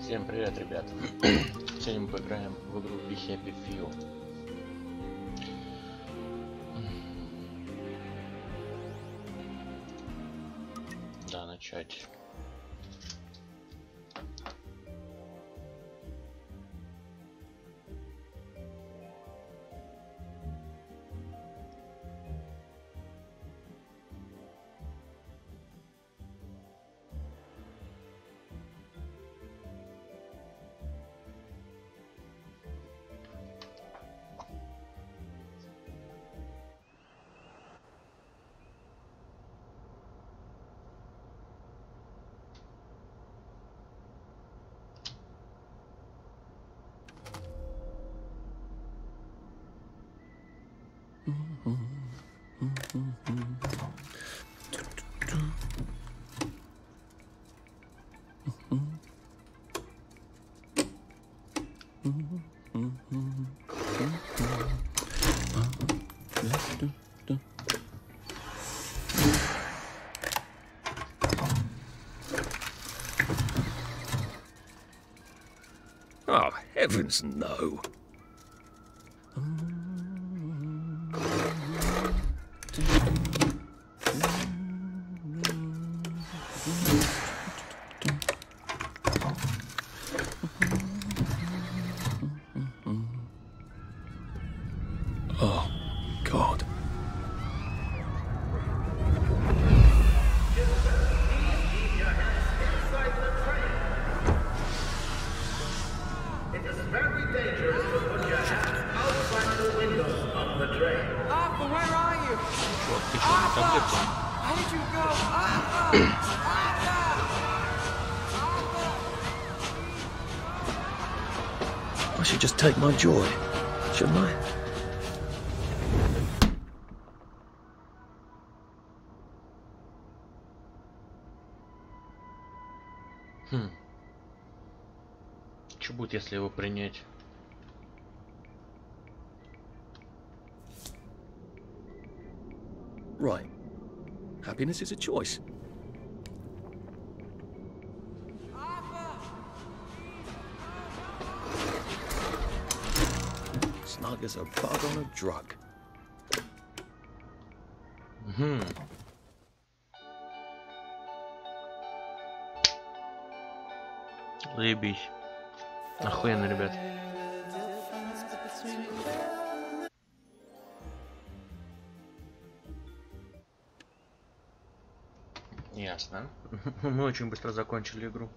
Всем привет, ребят! Сегодня мы поиграем в игру Be Happy Few. Да, начать. Oh, heavens no. Oh, God. It is very dangerous to put your hands outside the windows of the train. Arthur, where are you? Вот, ты что, не таблетку? Where did you go? Arthur! I should just take my joy, shouldn't I? Что будет, если его принять? Right. Happiness is a choice. Snug as a bug on a drug. Заебись. Охуенно, ребят. Ясно. Мы очень быстро закончили игру.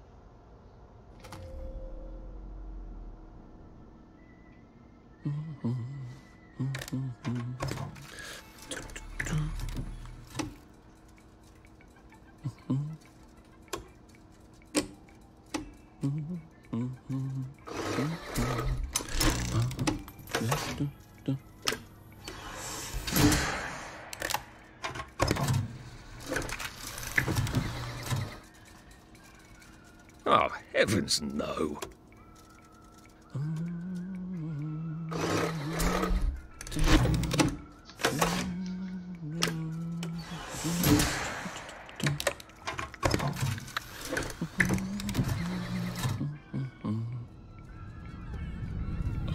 Oh, heavens no.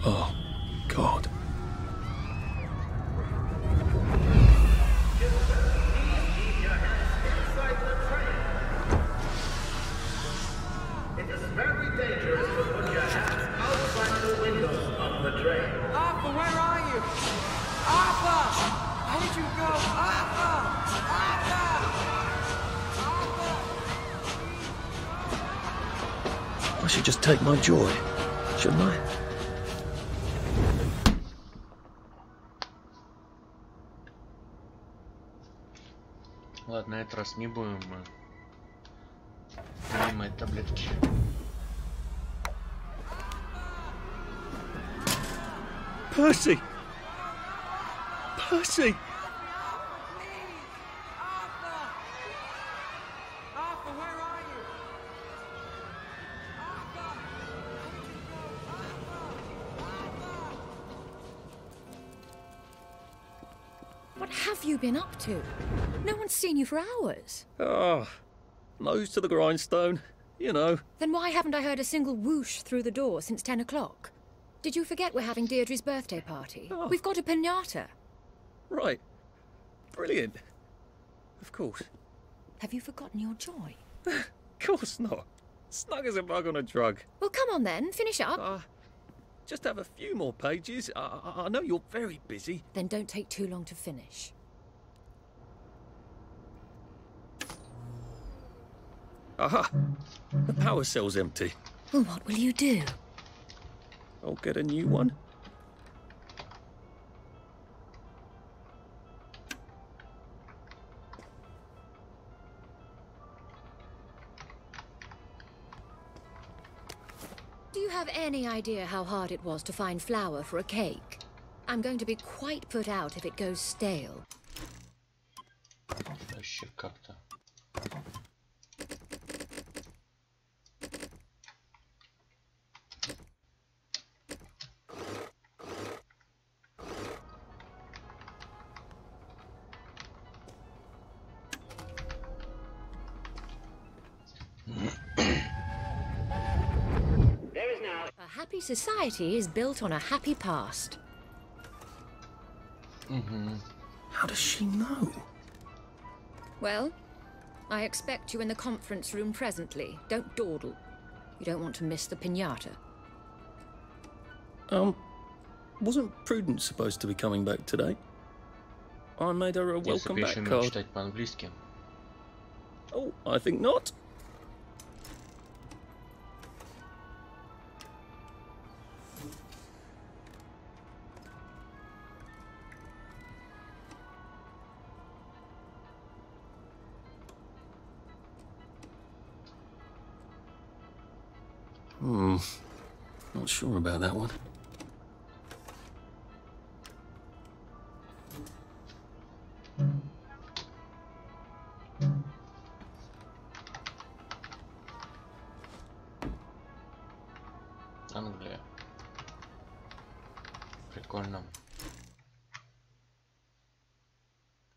Oh, God. It is very dangerous to put your hands outside the windows of the train. Arthur, where are you? Arthur! Where did you go? Arthur! I should just take my joy, shouldn't I? Ладно, на этот раз не будем мы принимать таблетки. Percy! Percy! Arthur, where are you? What have you been up to? No one's seen you for hours. Oh, nose to the grindstone. You know. Then why haven't I heard a single whoosh through the door since 10 o'clock? Did you forget we're having Deirdre's birthday party? Oh. We've got a piñata. Right. Brilliant. Of course. Have you forgotten your joy? Of course not. Snug as a bug on a drug. Well, come on then, finish up. Just have a few more pages. I know you're very busy. Then don't take too long to finish. Aha! The power cell's empty. Well, what will you do? I'll get a new one. Do you have any idea how hard it was to find flour for a cake? I'm going to be quite put out if it goes stale. Еще как-то. A happy society is built on a happy past. How does she know? Well, I expect you in the conference room presently. Don't dawdle. You don't want to miss the piñata. Wasn't Prudence supposed to be coming back today? I made her a welcome back card. Читать по-английски. Oh, I think not. Not sure about that one. Англия. Прикольно.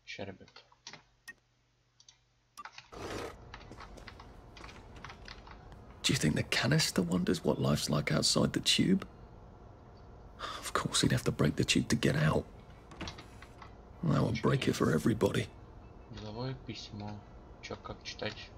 Щербет. Do you think the canister wonders what life's like outside the tube? Of course, he'd have to break the tube to get out. That would break it for everybody. Деловое письмо. Чё, как читать?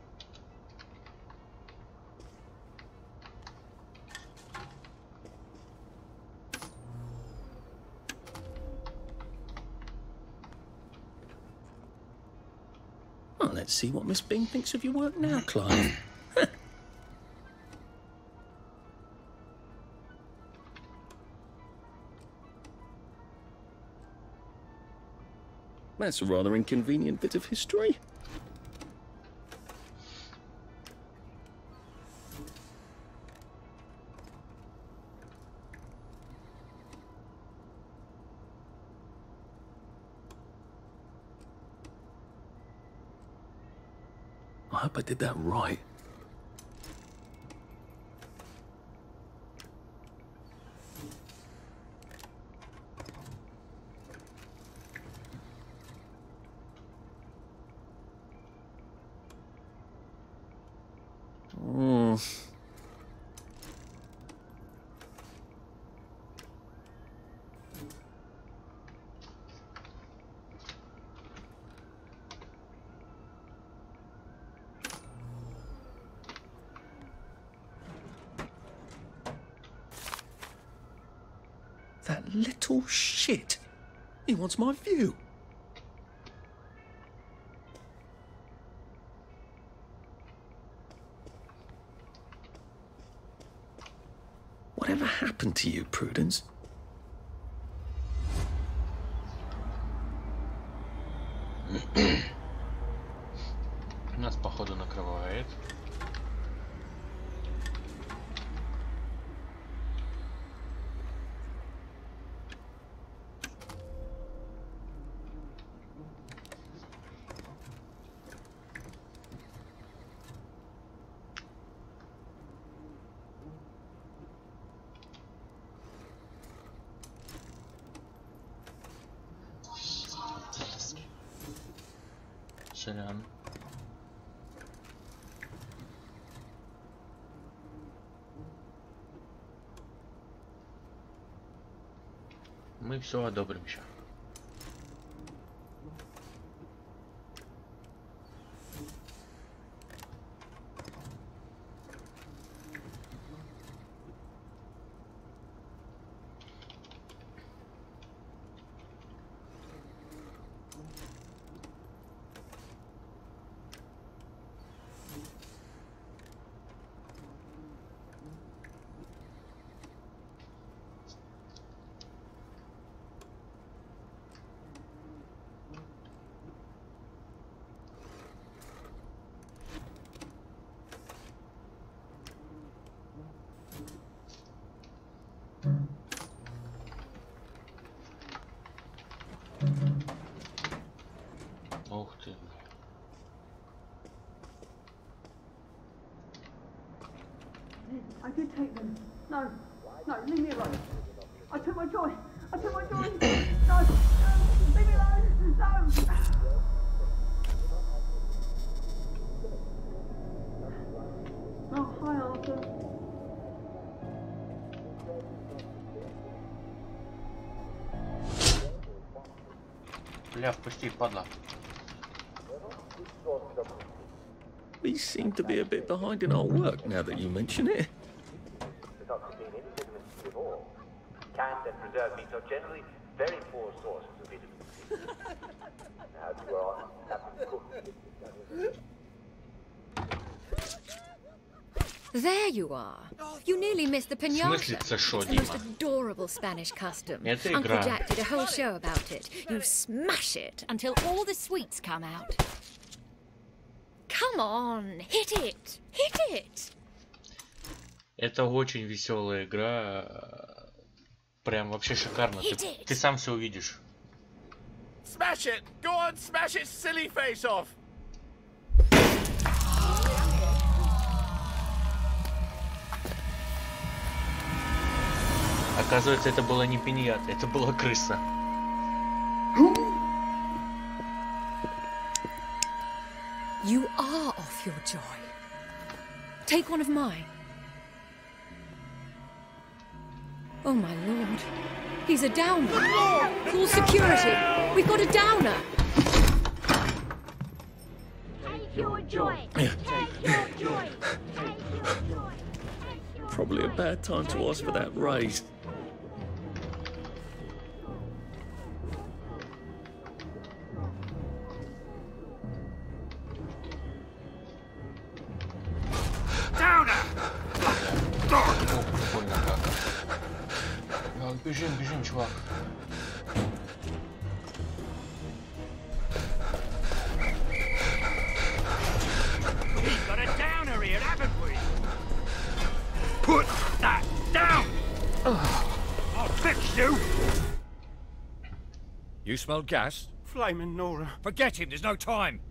Well, let's see what Miss Bing thinks of your work now, Clive. That's a rather inconvenient bit of history. I hope I did that right. That little shit. He wants my view. Whatever happened to you, Prudence? Нас походу накрывает. Сорян. Мы все одобрим еще. Ух ты. I did take them. No, no, leave me alone. I took my joy. I took my joy. No, leave me alone. No. Oh, hi, Arthur. Бля, впусти, падла. We seem to be a bit behind in our work now that you mention it. Canned and preserved meats are generally very poor sources of vitamins. As you are happy to cook. There you are. You nearly missed the В смысле, piñata. це що, It's the most Діма? adorable Spanish custom. Это Uncle игра. Jack did a whole show about it. You smash it until all the sweets come out. Come on, hit it! Hit it! Это очень веселая игра. Прям вообще шикарно. Ты сам все увидишь. Smash it! Go on, smash its silly face off! Оказывается, это была не пиньята, это была крыса. You are off your joy. Take one of mine. Oh my lord. He's a downer. Call security. We've got a downer. Take your joy. Take your joy. Take your joy. Probably a bad time to ask for that raise. О, прикольно как. Бежим, бежим, чувак. We've got a downer here, haven't we? Put that down! I'll fix you! You smell gas? Flaming Nora. Forget him, there's no time!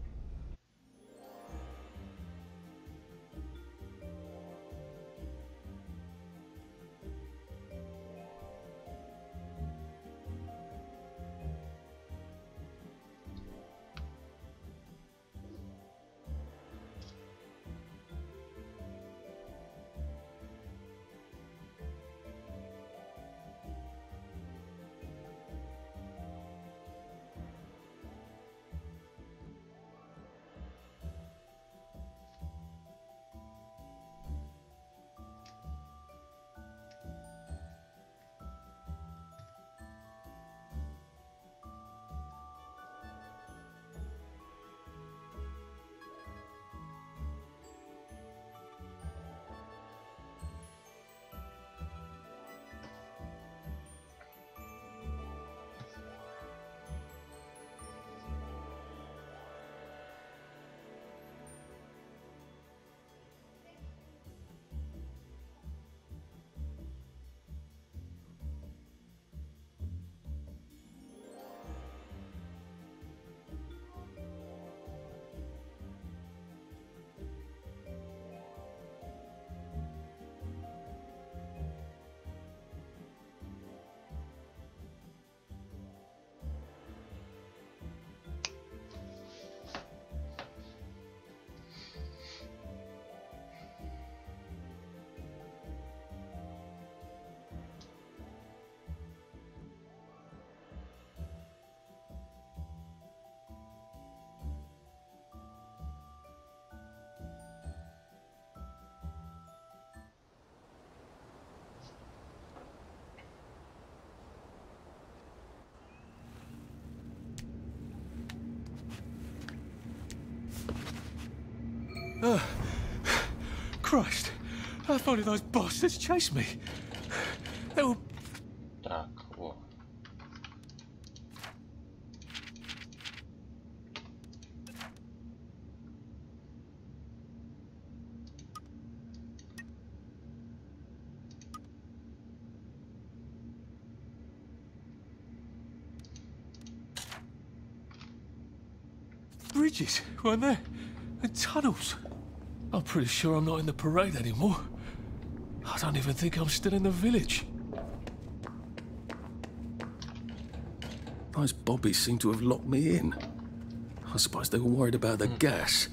Christ, how far did those bastards chase me? They were... Так, во. Bridges, weren't there? And tunnels. I'm pretty sure I'm not in the parade anymore. I don't even think I'm still in the village. Those bobbies seem to have locked me in. I suppose they were worried about the gas.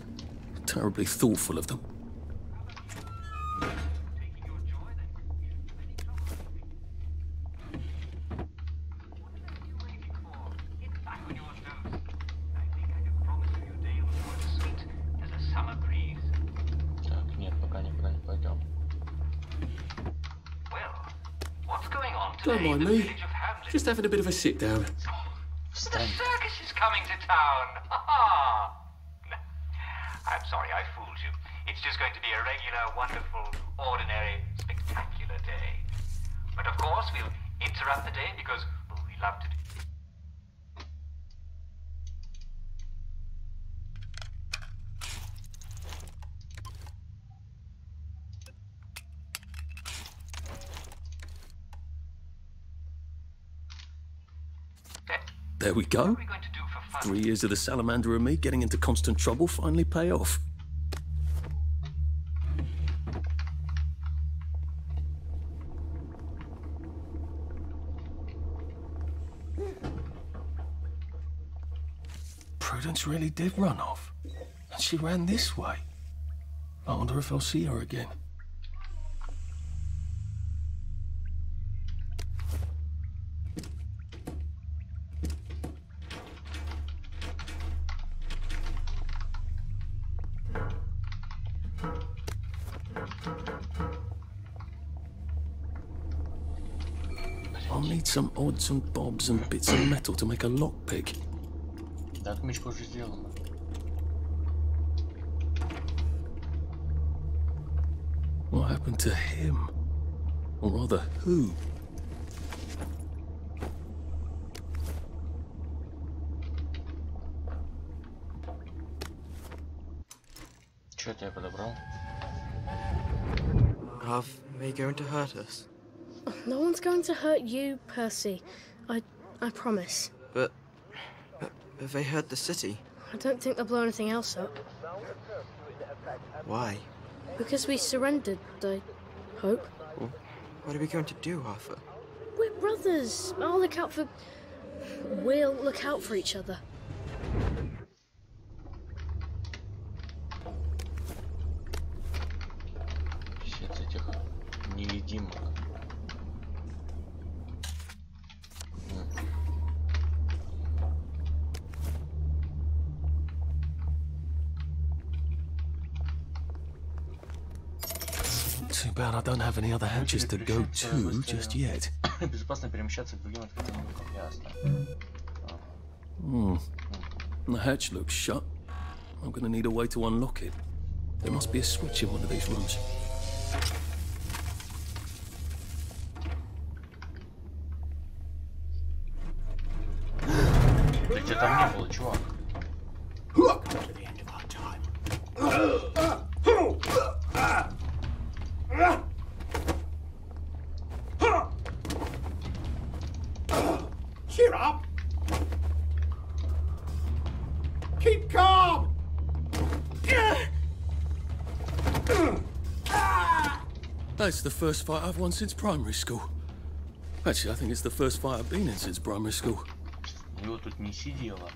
Terribly thoughtful of them. Так, нет, пока никуда не пойдем. Don't mind me. Just having a bit of a sit down. Встань. Circus is coming to town. I'm sorry I fooled you. It's just going to be a regular, wonderful, ordinary, spectacular day. But of course, we'll interrupt the day because we love to do. There we go. What are we going to do for fun? 3 years of the salamander and me getting into constant trouble finally pay off. Prudence really did run off. And she ran this way. I wonder if I'll see her again. I'll need some odds and bobs and bits of metal to make a lockpick. Да, отмычка уже сделана. What happened to him? Or rather, who? Чё это я подобрал? Are they going to hurt us? No one's going to hurt you, Percy. I promise. But have they hurt the city? I don't think they'll blow anything else up. Why? Because we surrendered, I hope. Well, what are we going to do, Arthur? We're brothers. We'll look out for each other. Из этих невидимок. Too bad I don't have any other hatches to go to just yet. Безопасно перемещаться к другим открытым люкам, ясно. The hatch looks shut. I'm gonna need a way to unlock it. There must be a switch in one of these rooms. Да где там не было, чувак? Cheer up! Keep calm! That's the first fight I've won since primary school. Actually, I think it's the first fight I've been in since primary school. У него тут не сидела.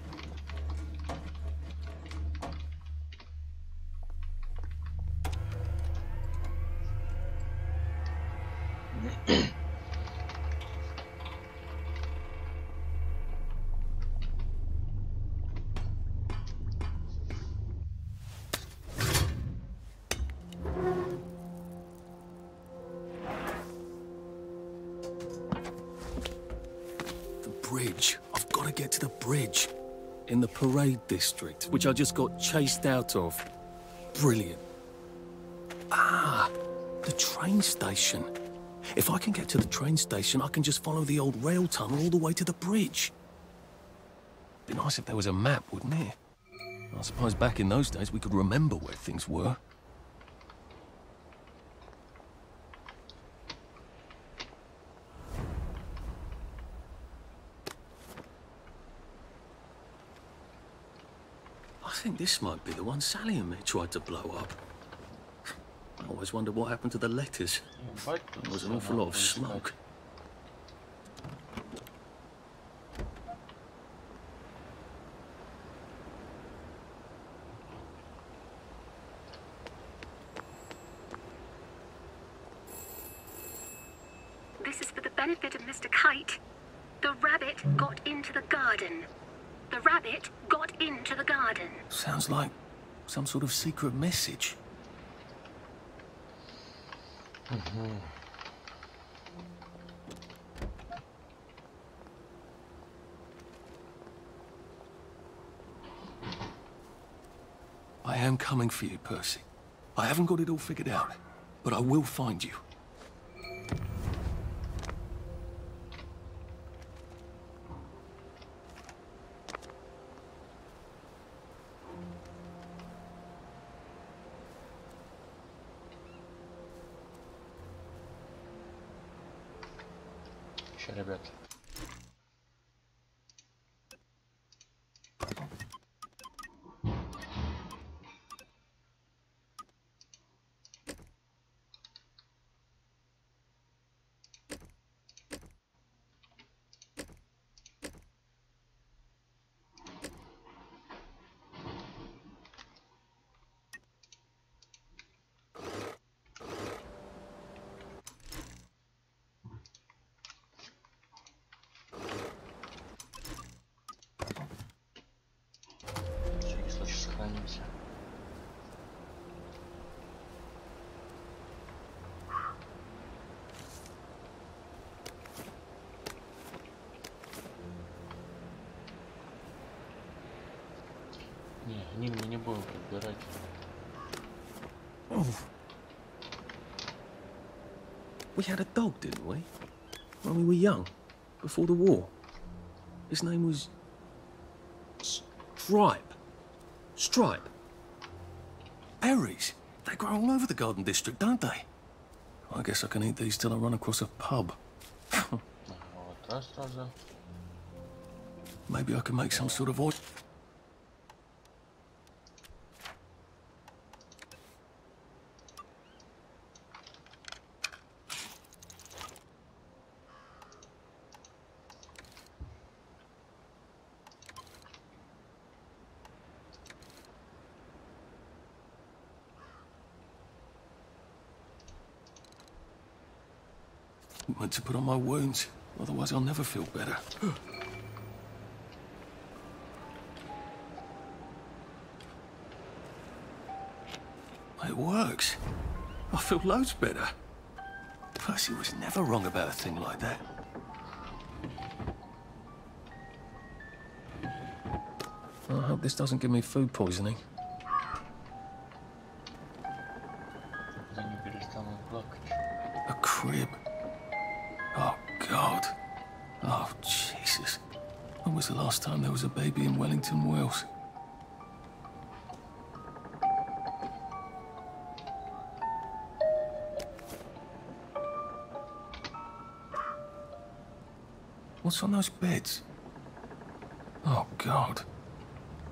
Bridge. I've got to get to the bridge. In the parade district, which I just got chased out of. Brilliant. Ah, the train station. If I can get to the train station, I can just follow the old rail tunnel all the way to the bridge. Be nice if there was a map, wouldn't it? I suppose back in those days we could remember where things were. I think this might be the one Sally and me tried to blow up. I always wondered what happened to the letters. There was an awful lot of smoke. This is for the benefit of Mr. Kite. The rabbit got into the garden. The rabbit got into the garden. Sounds like some sort of secret message. I am coming for you, Percy. I haven't got it all figured out, but I will find you. Ребят. Сохранимся. Не, Нин мы не будем подбирать. We had a dog, didn't we? When we were young, before the war. His name was... Stripe. Berries. They grow all over the Garden District, don't they? I guess I can eat these till I run across a pub. Maybe I can make some sort of oil. I'm meant to put on my wounds, otherwise I'll never feel better. It works. I feel loads better. Percy was never wrong about a thing like that. I hope this doesn't give me food poisoning. A crib. Oh, God. Oh, Jesus. When was the last time there was a baby in Wellington, Wales? What's on those beds? Oh, God.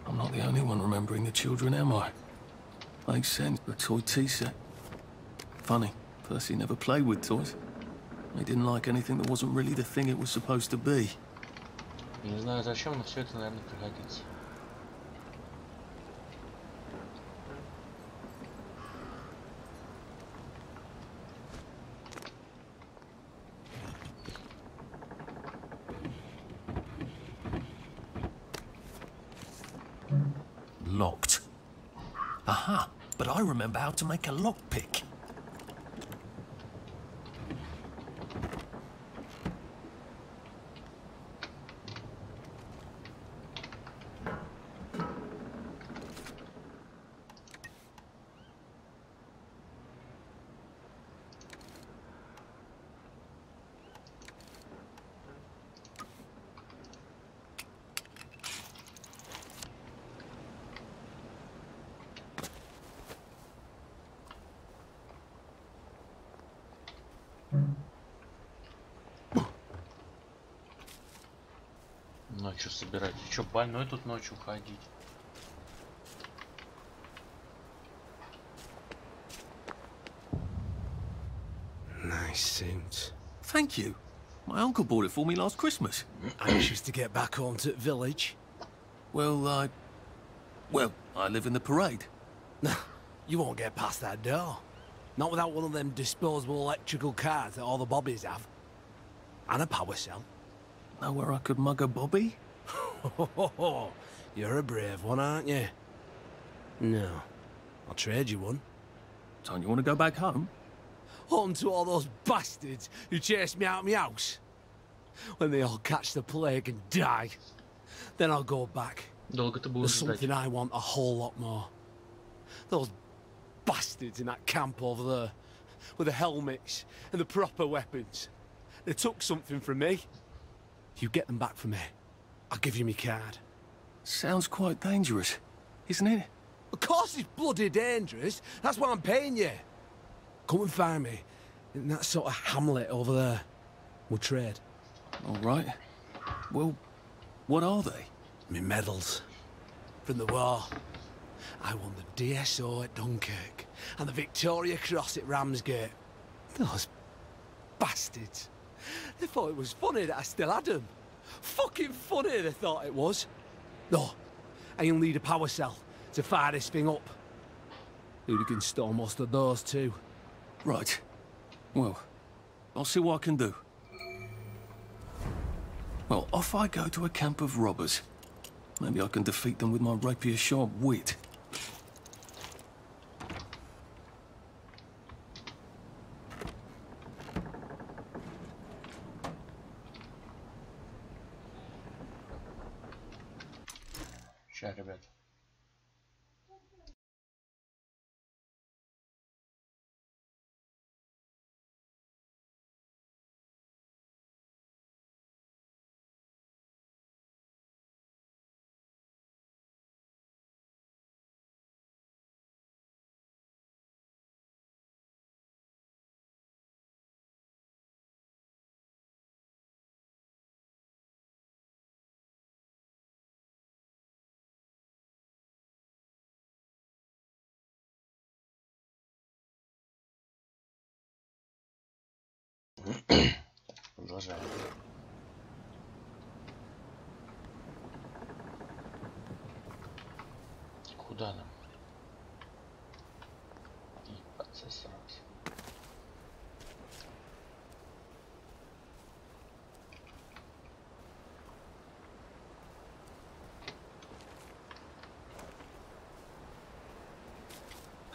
I'm not the only one remembering the children, am I? Makes sense, a toy tea set. Funny, Percy never played with toys. He didn't like anything that wasn't really the thing it was supposed to be. Не знаю зачем, но все это, наверное, пригодится. Locked. Aha, but I remember how to make a lockpick. что собирать? Ты что, больной тут ночью ходить? Nice suit. Thank you. My uncle bought it for me last Christmas. Anxious to get back home to the village? Well, I live in the parade. You won't get past that door. Not without one of them disposable electrical cars that all the bobbies have. And a power cell. Know where I could mug a bobby? You're a brave one, aren't you? No. I'll trade you one. Don't you want to go back home? Home to all those bastards who chased me out of my house. When they all catch the plague and die. Then I'll go back. Долго ты There's будешь ждать? something I want a whole lot more. Those bastards in that camp over there. With the helmets and the proper weapons. They took something from me. You get them back for me. I'll give you my card. Sounds quite dangerous, isn't it? Of course it's bloody dangerous. That's why I'm paying you. Come and find me in that sort of hamlet over there. We'll trade. All right. Well, what are they? Me medals. From the war. I won the DSO at Dunkirk and the Victoria Cross at Ramsgate. Those bastards. They thought it was funny that I still had them. Fucking funny they thought it was. No, and you'll need a power cell to fire this thing up. Hooligans stole most of those too. Right. Well, I'll see what I can do. Well, off I go to a camp of robbers. Maybe I can defeat them with my rapier-sharp wit. Ща, ребят. Продолжаем. Куда нам? И подсосемся.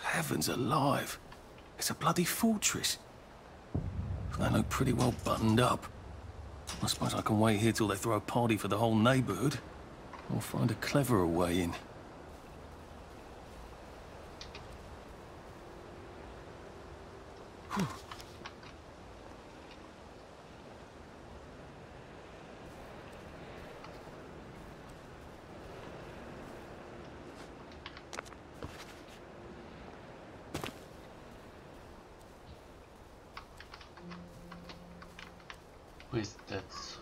Heavens alive. It's a bloody fortress. They look pretty well buttoned up. I suppose I can wait here till they throw a party for the whole neighborhood. Or find a cleverer way in. Whew. Пиздец.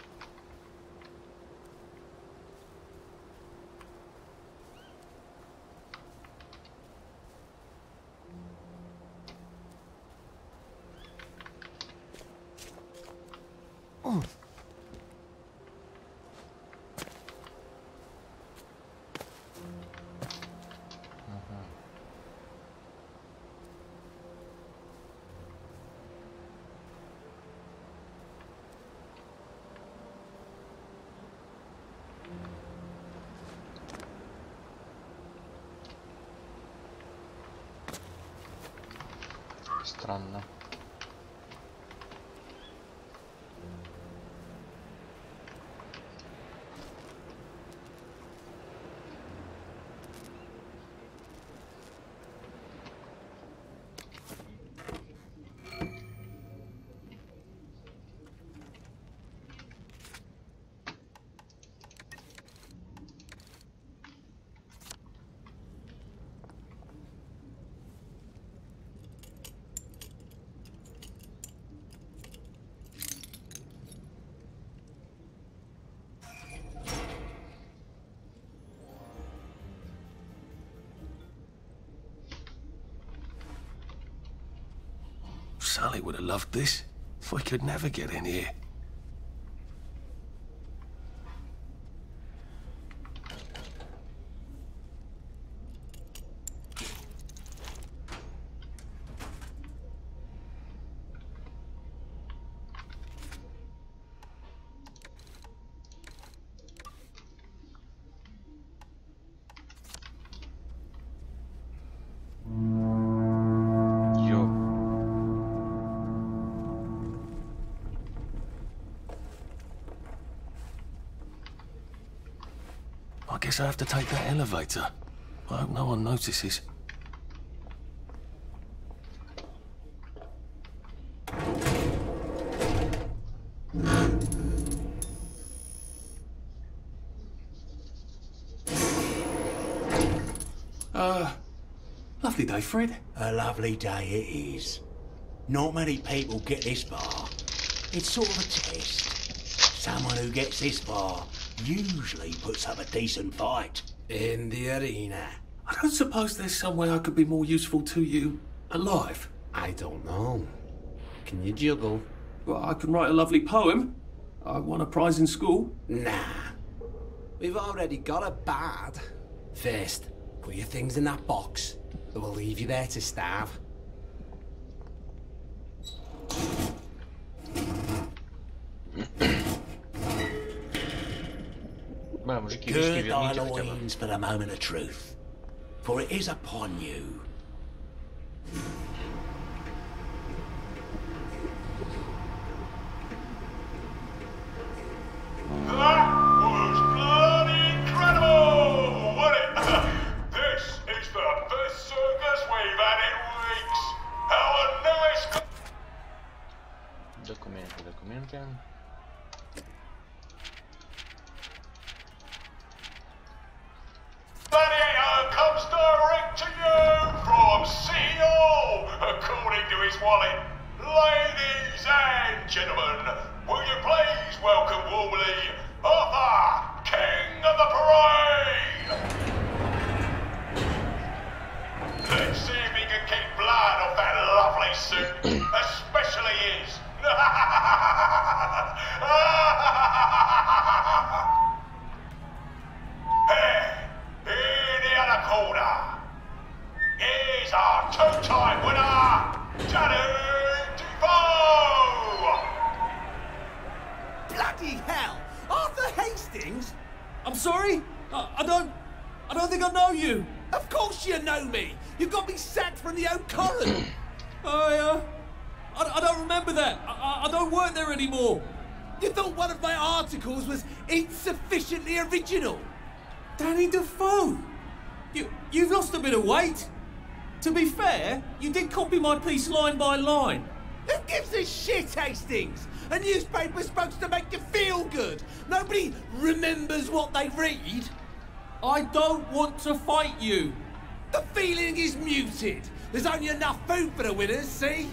Странно. Sully would have loved this. We could never get in here. I guess I have to take that elevator. I hope no one notices. Lovely day, Fred. A lovely day it is. Not many people get this far. It's sort of a test. Someone who gets this far usually puts up a decent fight. In the arena. I don't suppose there's some way I could be more useful to you alive. I don't know. Can you juggle? Well, I can write a lovely poem. I won a prize in school. Nah. We've already got a bard. First, put your things in that box. We'll leave you there to starve. Good thy loins for the moment of truth, for it is upon you. That was bloody incredible, wasn't it? This is the best circus we've had in weeks. How nice. Документы. Gladiator comes direct to you from City Hall, according to his wallet. Ladies and gentlemen, will you please welcome warmly Arthur, King of the Parade? Let's see if he can keep blood off that lovely suit, especially his. In the other corner is our two-time winner, Danny Defoe! Bloody hell! Arthur Hastings? I'm sorry? I don't think I know you. Of course you know me. You got me sacked from the Oak Current. I don't remember that. I don't work there anymore. You thought one of my articles was insufficiently original? Danny Defoe! You've lost a bit of weight. To be fair, you did copy my piece line by line. Who gives a shit, Hastings? A newspaper's supposed to make you feel good. Nobody remembers what they read. I don't want to fight you. The feeling is muted. There's only enough food for the winners, see?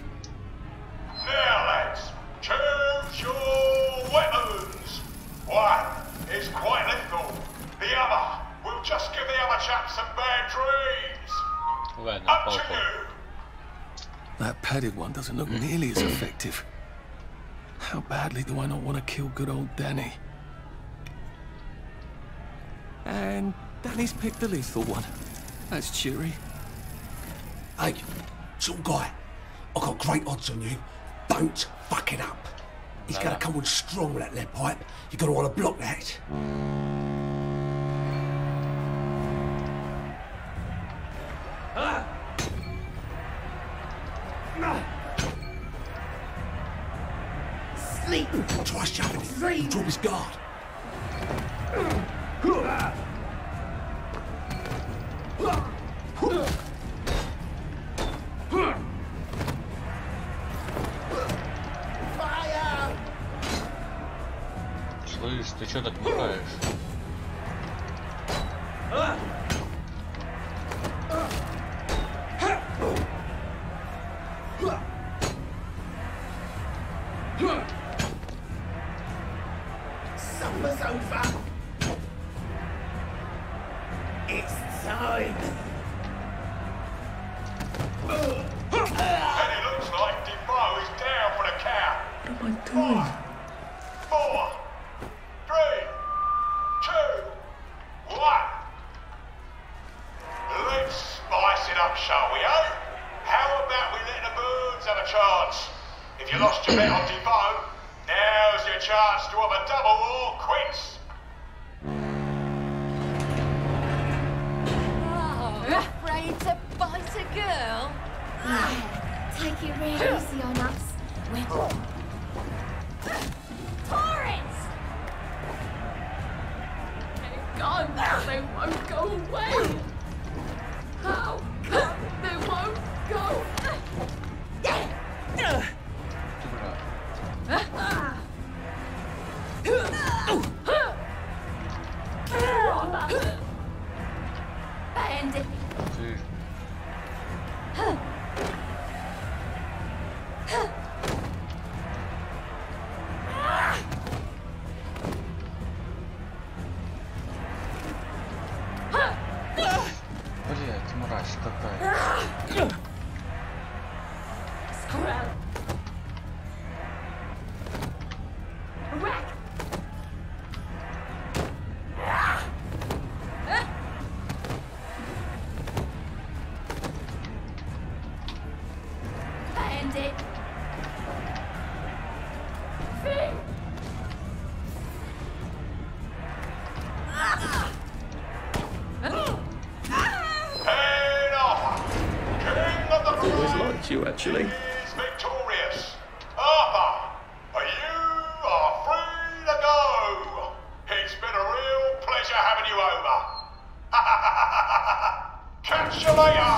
Now lads, choose your weapons. One is quite lethal. The other will just give the other chap some bad dreams. Up to you. That padded one doesn't look nearly as effective. How badly do I not want to kill good old Danny? And Danny's picked the lethal one. That's cheery. Hey, some guy, I've got great odds on you. Don't fuck it up. He's gonna come on strong with that lead pipe. You're gonna want to block that. Sleep! Try shoving it. He'll drop his guard. Слышь, ты чё так махаешь? Supper's over. It's time. And it looks like Defoe is up, shall we, eh? How about we let the birds have a chance? If you lost your bet on Defoe, now's your chance to have a double or quits. Oh, afraid to bite a girl? Yeah, take it real easy on us. Torrance! They're gone now, they won't go away. How come they won't go? Bandit! Блять, мразь какая. Squirrel! Rack! Bandit! Fig! Head off! King of the I've always Blue liked you, actually. is victorious. Arthur, you are free to go. It's been a real pleasure having you over. Catch you later.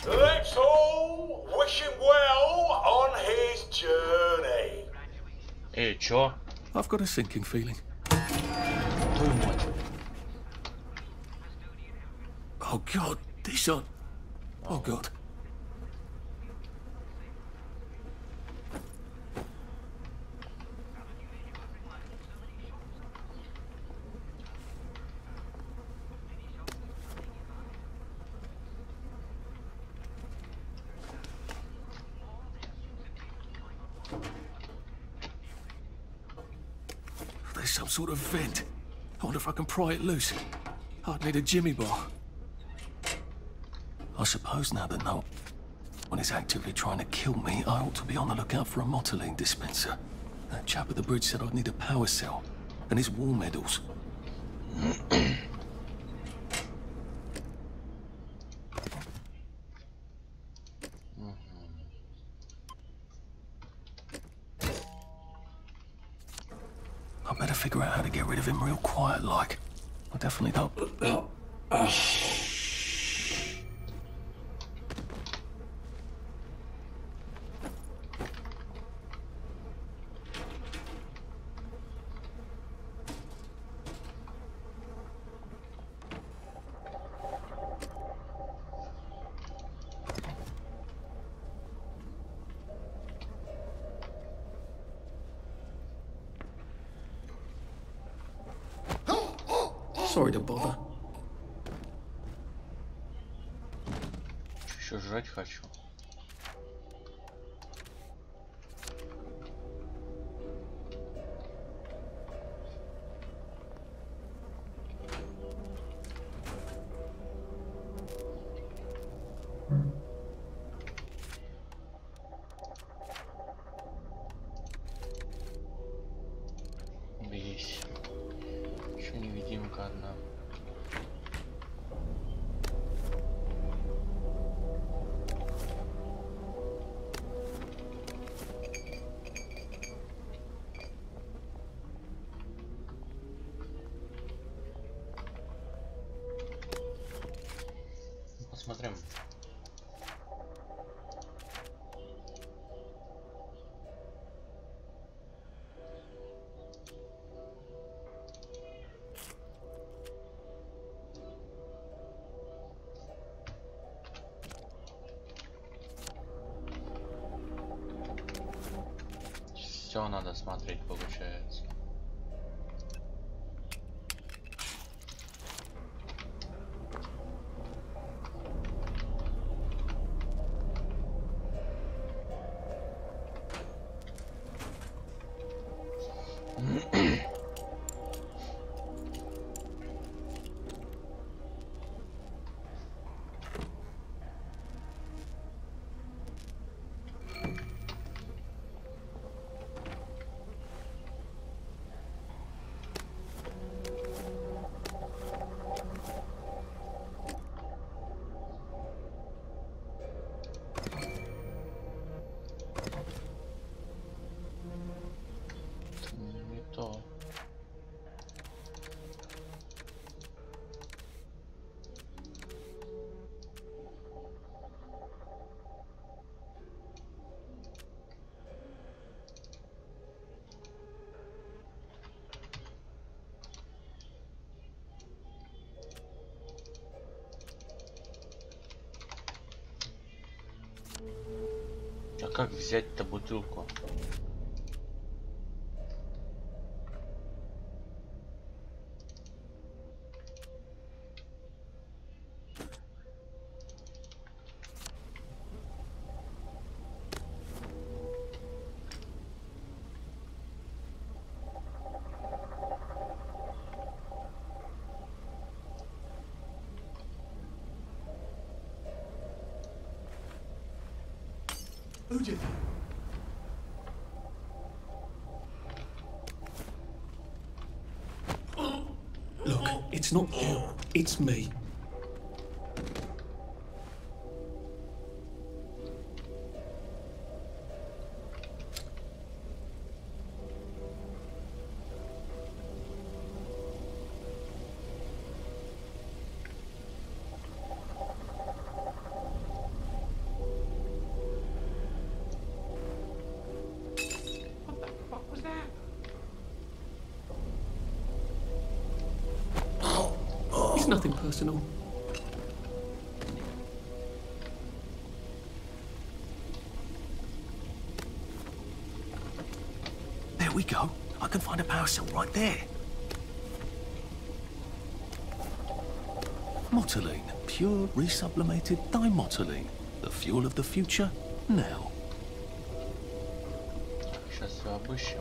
Let's all wish him well on his journey. Эй, чё? I've got a sinking feeling. Твою мать. Oh God, these aren't. Oh God. There's some sort of vent. I wonder if I can pry it loose. I'd need a jimmy bar. I suppose now that no one is actively trying to kill me, I ought to be on the lookout for a motoline dispenser. That chap at the bridge said I'd need a power cell. And his war medals. I better figure out how to get rid of him real quiet like. I definitely don't. Sorry to bother. Еще жрать хочу. Есть. Еще невидимка одна. Посмотрим. Все надо смотреть, получается. как взять-то бутылку? Look, it's not you, it's me. What was that? It's nothing personal. There we go. I can find a power cell right there. Motoline. Pure resublimated dimotoline. The fuel of the future, now. Сейчас все обыщем.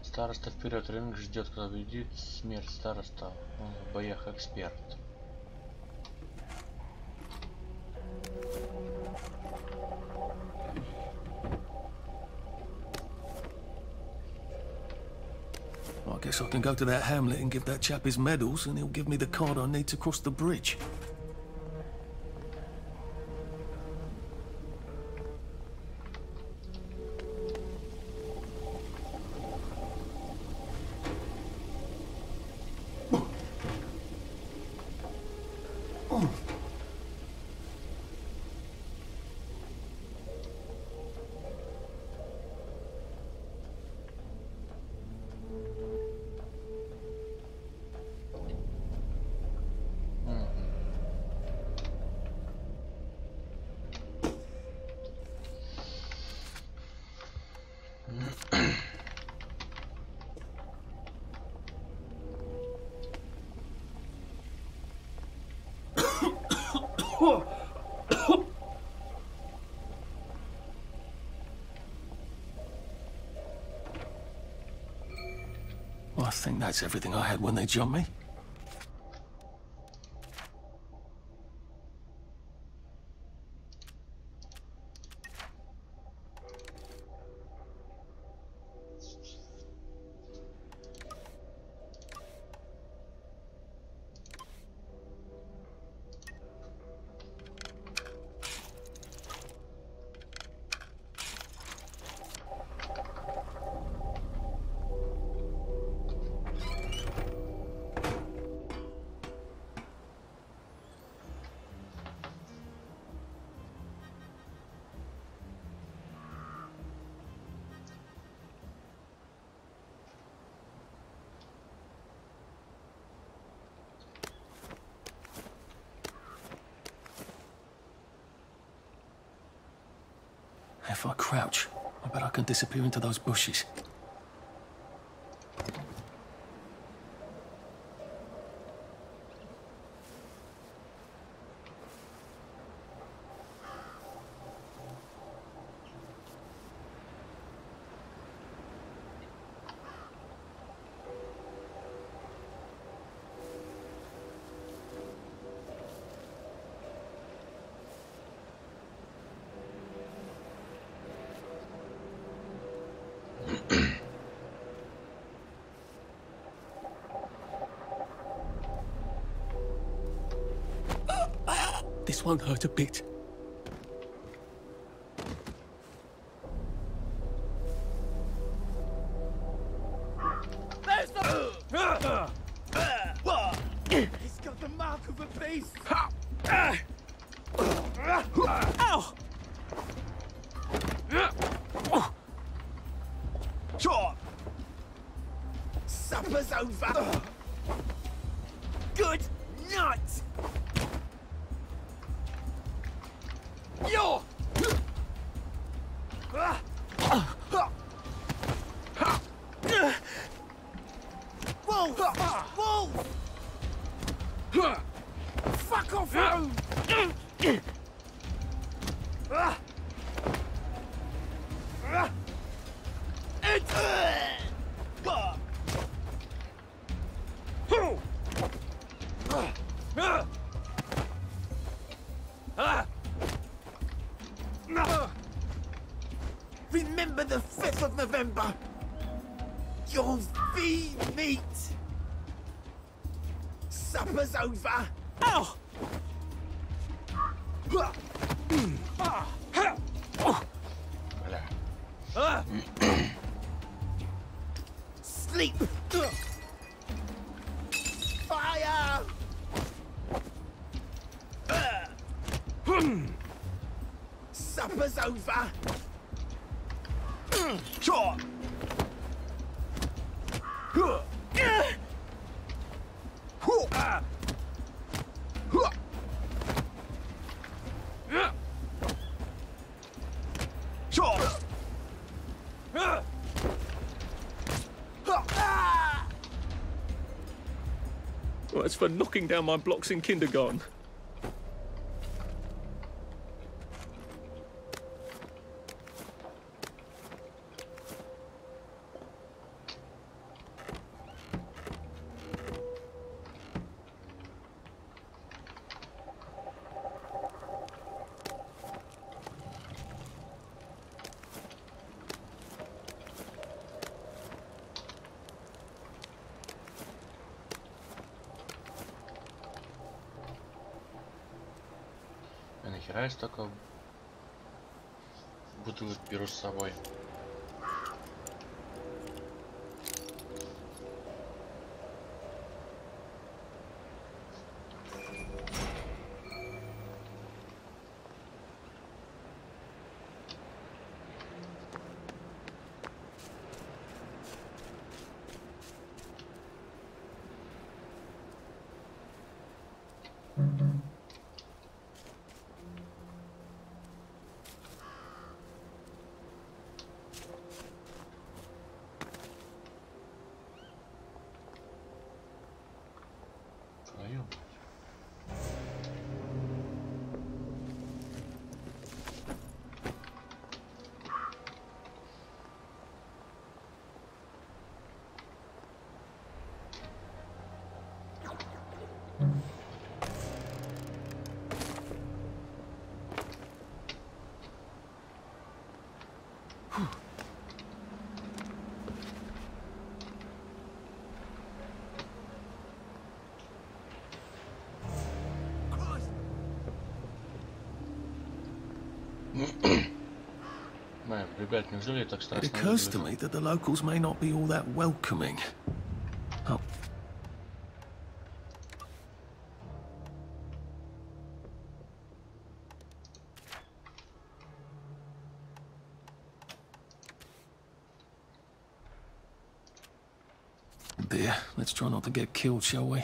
Староста вперед, рынок ждет, кто победит. Смерть староста, он в боях эксперт. I guess I can go to that hamlet and give that chap his medals, and he'll give me the card I need to cross the bridge. I think that's everything I had when they jumped me. If I crouch, I bet I can disappear into those bushes. This won't hurt a bit. There's the... He's got the mark of a beast. Ow! Sure. Supper's over. Good night. Yo. Whoa! Whoa! Fuck off! Remember the 5th of November. You'll be meat. Supper's over. Ow! Sleep. Fire. Supper's over. Sure. Well, that's for knocking down my blocks in kindergarten. А нахера я столько бутылок беру с собой? Ребят, неужели так страшно? It occurs to me that the locals may not be all that welcoming. Oh. Dear, let's try not to get killed, shall we?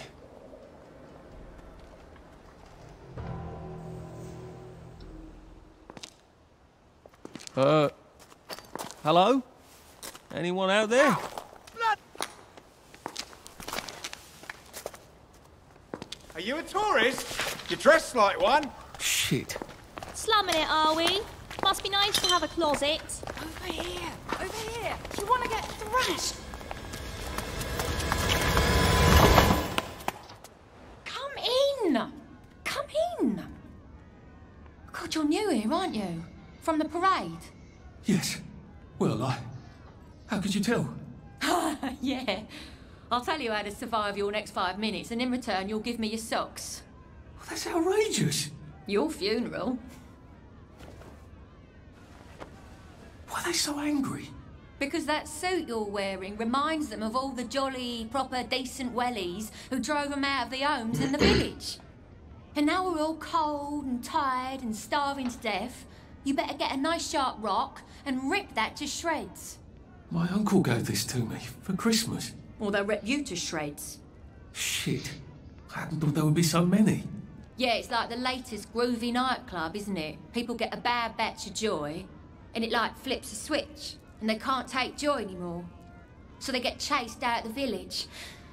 Hello? Anyone out there? Blood! Are you a tourist? You're dressed like one. Shit. Slumming it, are we? Must be nice to have a closet. Over here. Over here. Do you want to get thrashed? Come in! Come in! God, you're new here, aren't you? From the parade? Yes. Well, how could you tell? Yeah. I'll tell you how to survive your next 5 minutes, and in return, you'll give me your socks. That's outrageous. Your funeral? Why are they so angry? Because that suit you're wearing reminds them of all the jolly, proper, decent wellies who drove them out of their homes in the village. And now we're all cold and tired and starving to death. You better get a nice sharp rock and rip that to shreds. My uncle gave this to me for Christmas. Or they'll rip you to shreds. Shit. I hadn't thought there would be so many. Yeah, it's like the latest groovy nightclub, isn't it? People get a bad batch of joy, and it like flips a switch, and they can't take joy anymore. So they get chased out of the village.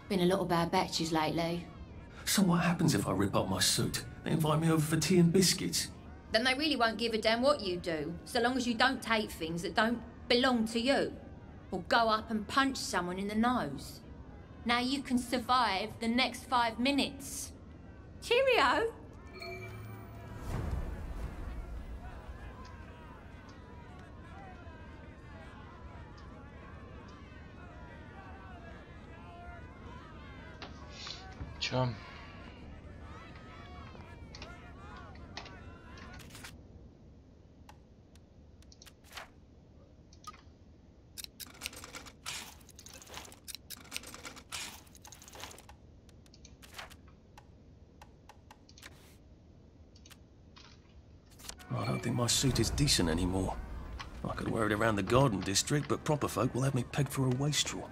Been a lot of bad batches lately. So what happens if I rip up my suit? They invite me over for tea and biscuits. Then they really won't give a damn what you do, so long as you don't take things that don't belong to you. Or go up and punch someone in the nose. Now you can survive the next 5 minutes. Cheerio! Чё? I don't think my suit is decent anymore. I could wear it around the garden district, but proper folk will have me pegged for a wastrel.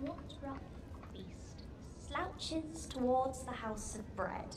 What rough beast slouches towards the house of bread?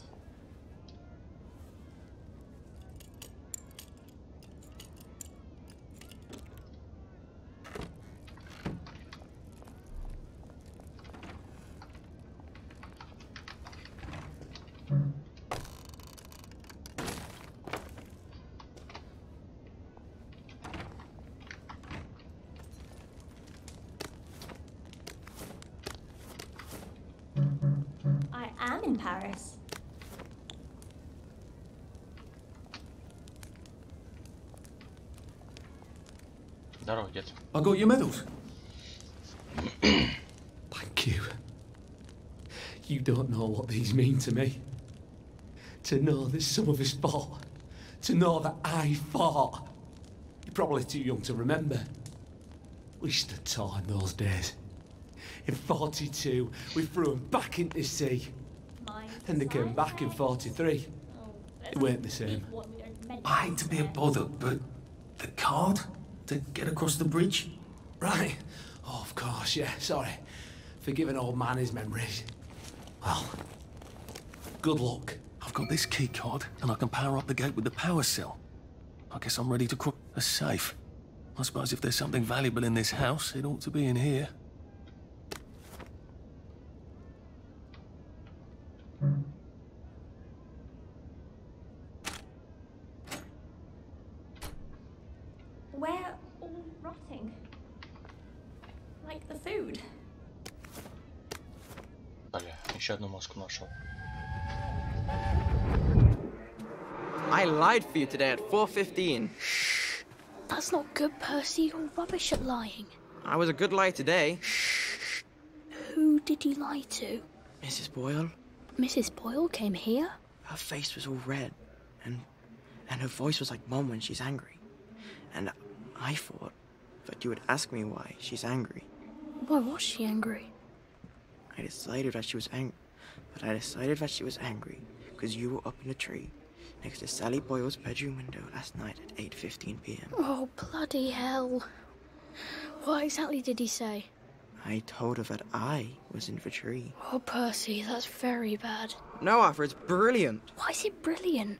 I am in Paris. Здорово, дед. I got your medals. Thank you. You don't know what these mean to me. To know that some of us fought. To know that I fought. You're probably too young to remember. We stood tall in those days. In 42, we threw them back into the sea. And they came back in 43. It weren't the same. I hate to be a bother, but the card to get across the bridge? Right. Oh, of course, yeah, sorry. Forgive an old man his memories. Well, good luck. I've got this key card, and I can power up the gate with the power cell. I guess I'm ready to cross a safe. I suppose if there's something valuable in this house, it ought to be in here. We're all rotting. Like the food. Бля, еще одну маску нашел. I lied for you today at 4:15. That's not good, Percy. You're rubbish at lying. I was a good lie today. Who did you lie to? Mrs. Boyle, Mrs. Boyle came here? her face was all red, and her voice was like Mom when she's angry. And I thought that you would ask me why she's angry. Why was she angry? I decided that she was angry because you were up in a tree next to Sally Boyle's bedroom window last night at 8:15 p.m. Oh, bloody hell. What exactly did he say? I told her that I was in the tree. Oh, Percy, that's very bad. No, Arthur, it's brilliant. Why is it brilliant?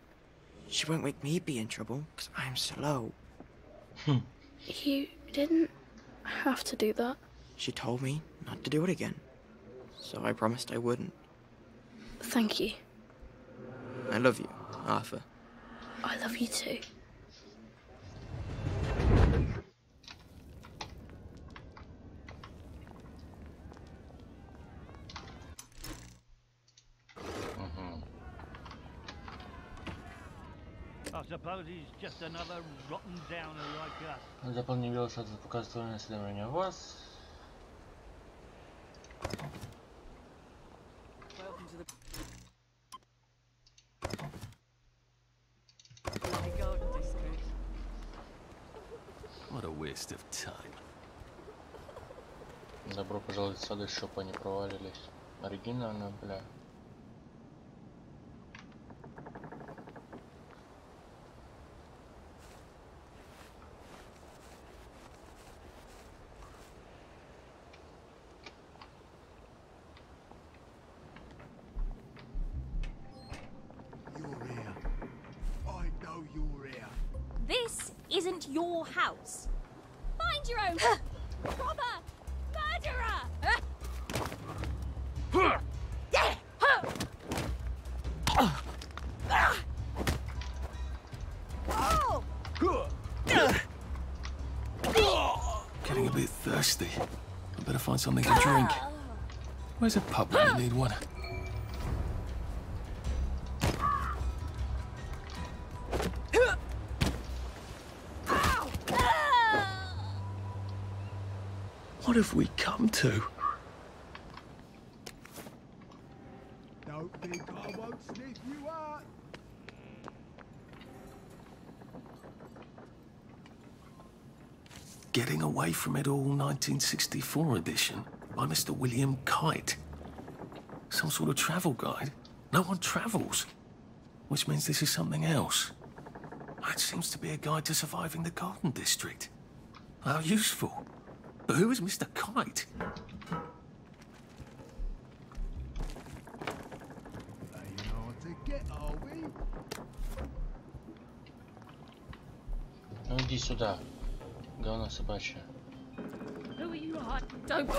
She won't make me be in trouble because I'm slow. You didn't have to do that. She told me not to do it again, so I promised I wouldn't. Thank you. I love you, Arthur. I love you too. I suppose he's just another rotten downer like us. Заполни велос от показательного исследования вас. Welcome to the What a waste of time. Добро пожаловать в сады, чтоб они провалились. Оригинально, бля. This isn't your house. Find your own proper murderer! Getting a bit thirsty. I better find something to drink. Where's a pub when you need one? What have we come to? Don't think I won't sniff you out. Getting Away From It All 1964 edition by Mr. William Kite. Some sort of travel guide. No one travels. Which means this is something else. It seems to be a guide to surviving the Garden District. How useful. But who is Mr. Kite? You know what to get, are we? Ну иди сюда, говно собачье. Who are you hot? Don't.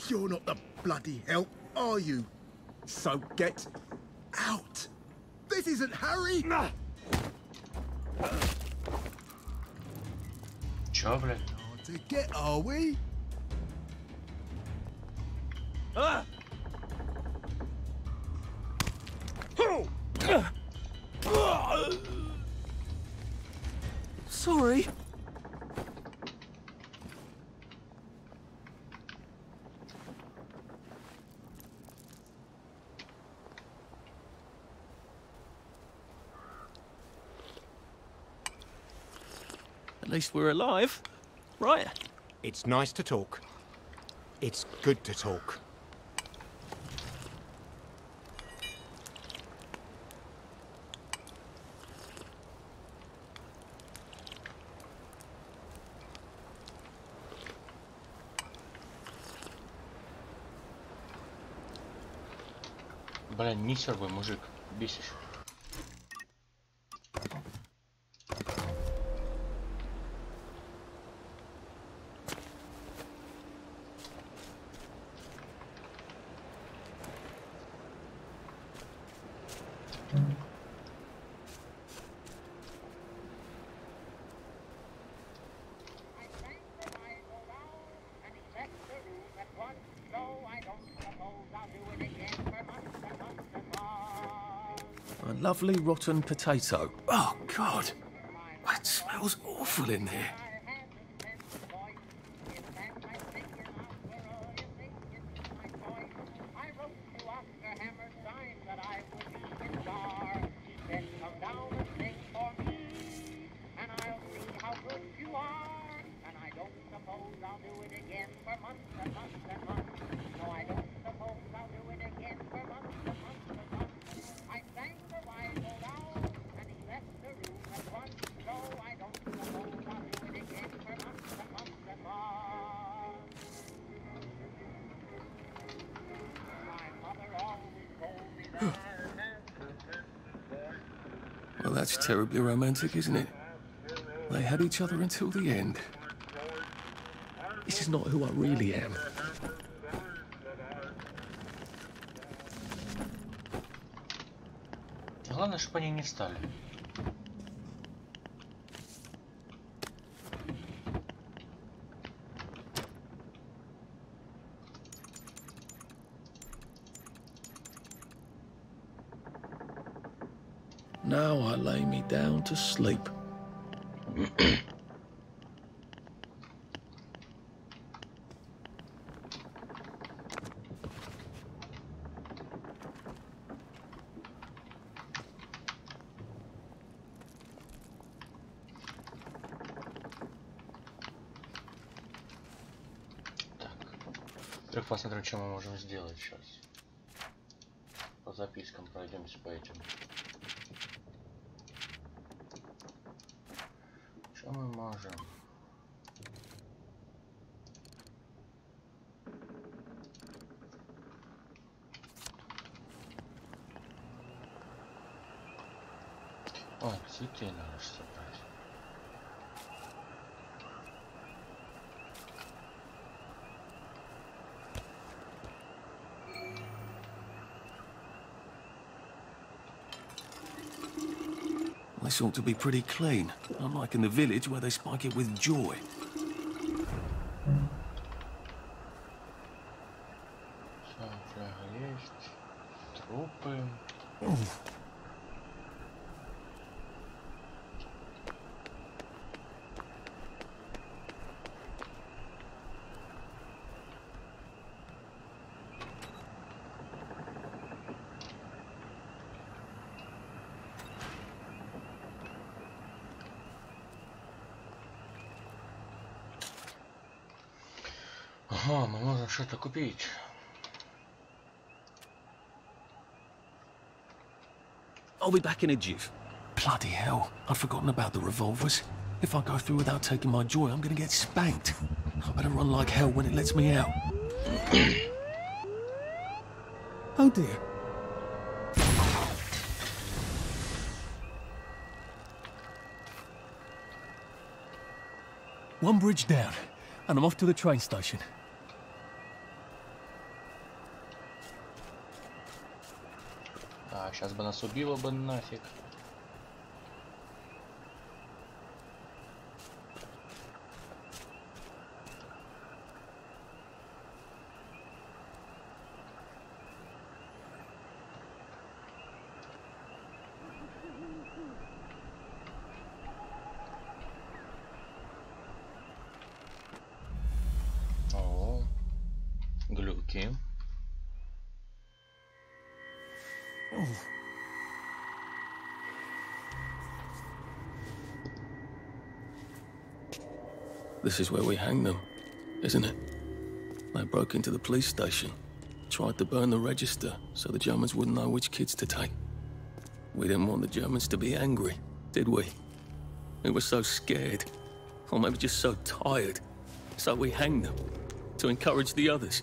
You're not the bloody help, are you? So get out. This isn't Harry. Чё, блядь? To get, are we? Sorry. At least we're alive, right? It's nice to talk. It's good to talk. Бля, нихер, мужик, бесишь. A lovely rotten potato. Oh, God. That smells awful in here. that's terribly romantic, isn't it? They had each other until the end. This is not who I really am. Главное, чтобы они не встали. Now I lay me down to sleep. Так, посмотрим, что мы можем сделать сейчас. По запискам пройдемся по этим. Что мы можем? О, цветы надо собрать. This ought to be pretty clean, unlike in the village where they spike it with joy. Есть трупы. Ага, мы можем что-то купить. I'll be back in a jiff. Bloody hell, I'd forgotten about the revolvers. If I go through without taking my joy, I'm gonna get spanked. I better run like hell when it lets me out. Oh dear. One bridge down, and I'm off to the train station. А, сейчас бы нас убило бы нафиг. О, глюки. This is where we hang them, isn't it? They broke into the police station, tried to burn the register so the Germans wouldn't know which kids to take. We didn't want the Germans to be angry, did we? We were so scared, or maybe just so tired, so we hanged them to encourage the others.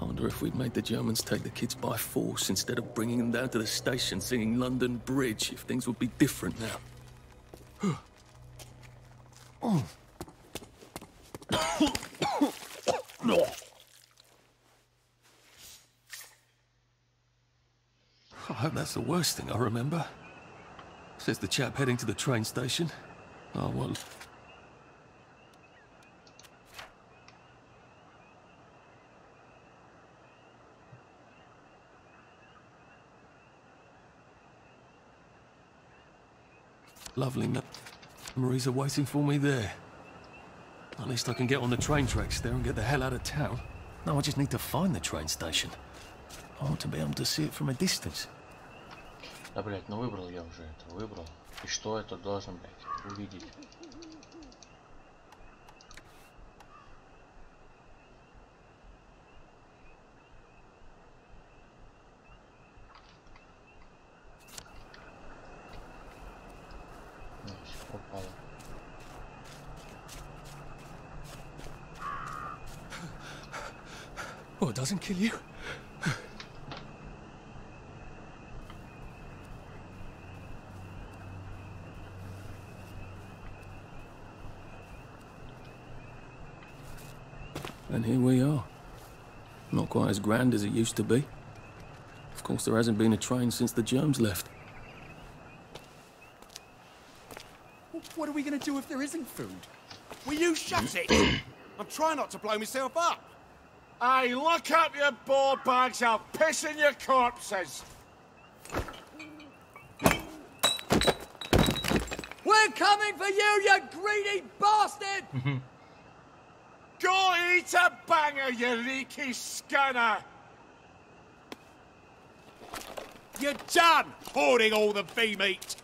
I wonder if we'd made the Germans take the kids by force instead of bringing them down to the station singing London Bridge, if things would be different now. Oh. I hope that's the worst thing I remember. Says the chap heading to the train station. Oh, well. Lovely memories are waiting for me there. At least I can get on the train tracks there and get the hell out of town. Now I just need to find the train station. I want to be able to see it from a distance. Да, блядь, ну выбрал я уже это, выбрал. И что это должен, блядь, увидеть? Попало. Oh, it doesn't kill you? And here we are. Not quite as grand as it used to be. Of course, there hasn't been a train since the germs left. What are we going to do if there isn't food? Will you shut it? I'm trying not to blow myself up. Hey, look up your board bags. I'll piss in your corpses. We're coming for you greedy bastard! Go eat a banger, you leaky scanner! You're done hoarding all the bee meat!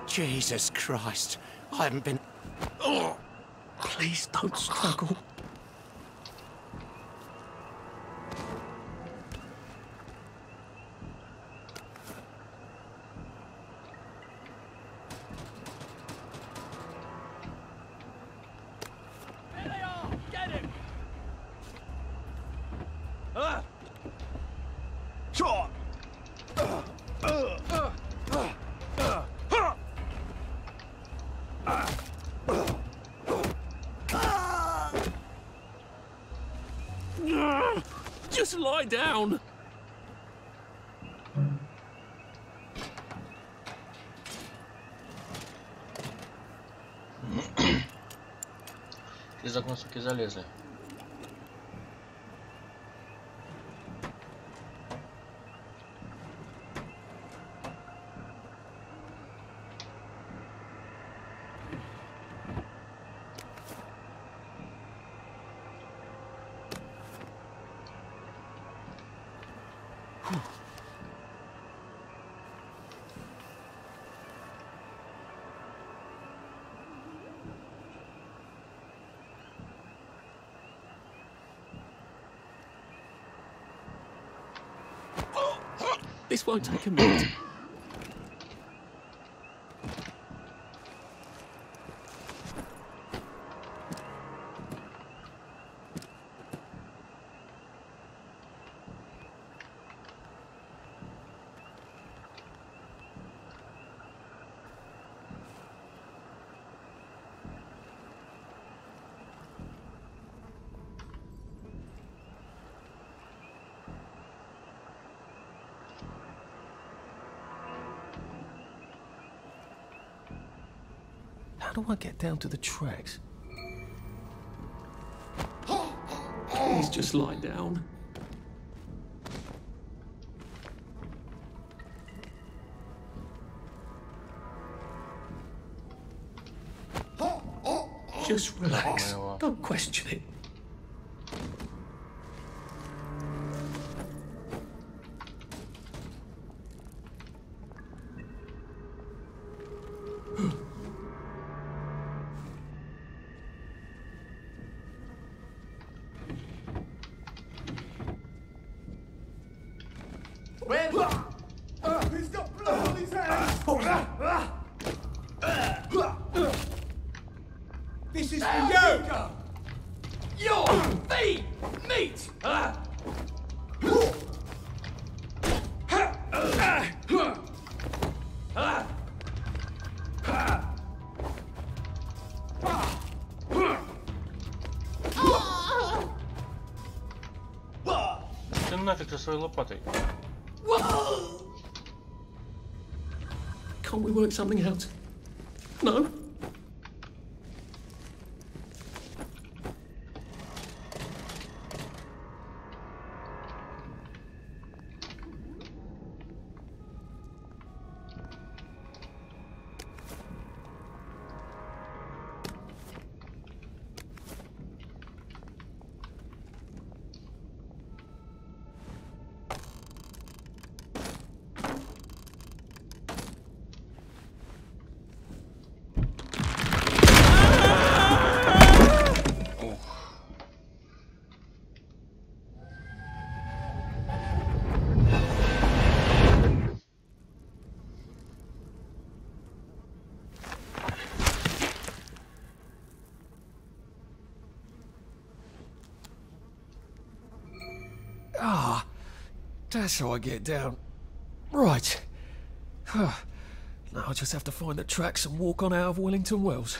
Jesus Christ, I haven't been... Oh, please don't struggle. Here they are! Get him! Sure. Just lie down. Из окна, суки, залезли. This won't take a minute. How do I get down to the tracks? Please just lie down. Just relax. Don't question it. He's got blood on his hands! This is for you! Your feet meat! Ты нафиг со своей лопатой. Can't we work something out? No? Ah, that's how I get down. Right. Now I'll just have to find the tracks and walk on out of Wellington Wells.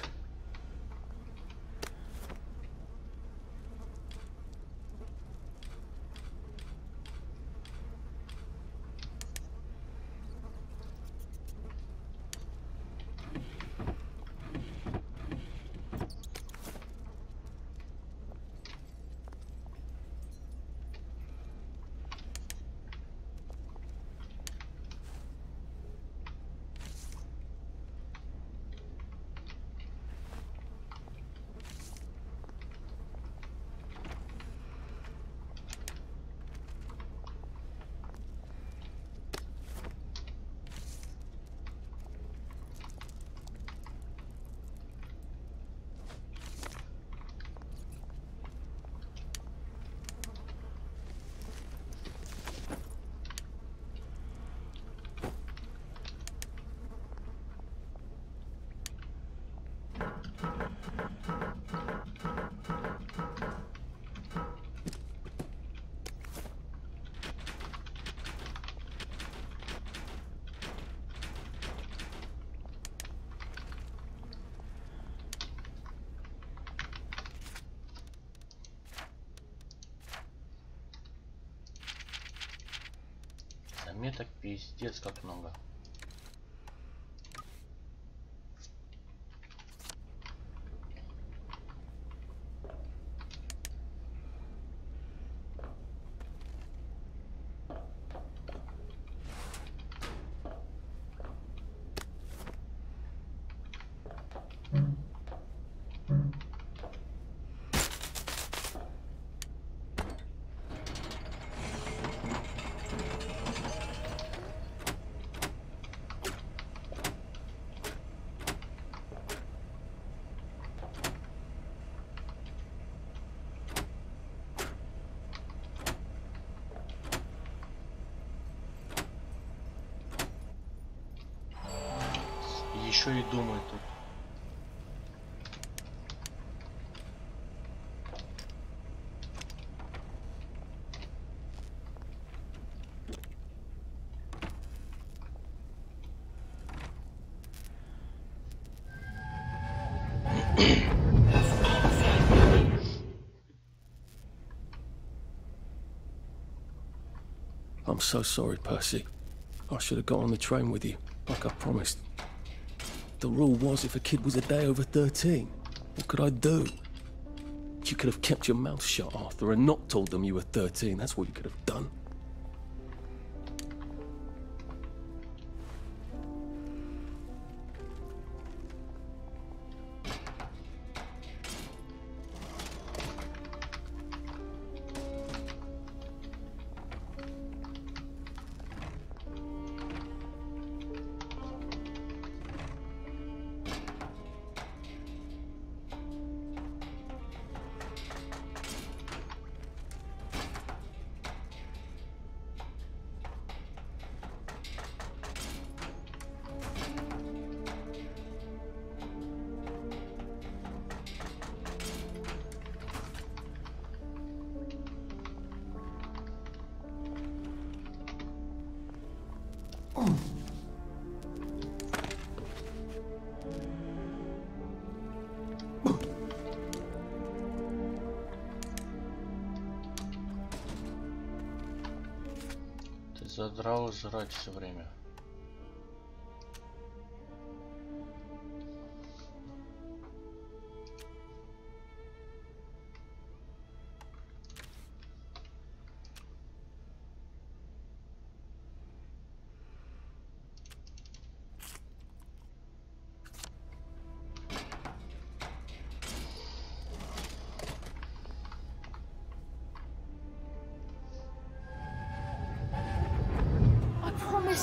Заметок пиздец как много. Еще и думаю тут. I'm so sorry, Percy. I should have got on the train with you, like I promised. The rule was if a kid was a day over 13, what could I do? You could have kept your mouth shut, Arthur, and not told them you were 13. That's what you could have done. Ты задрал жрать все время.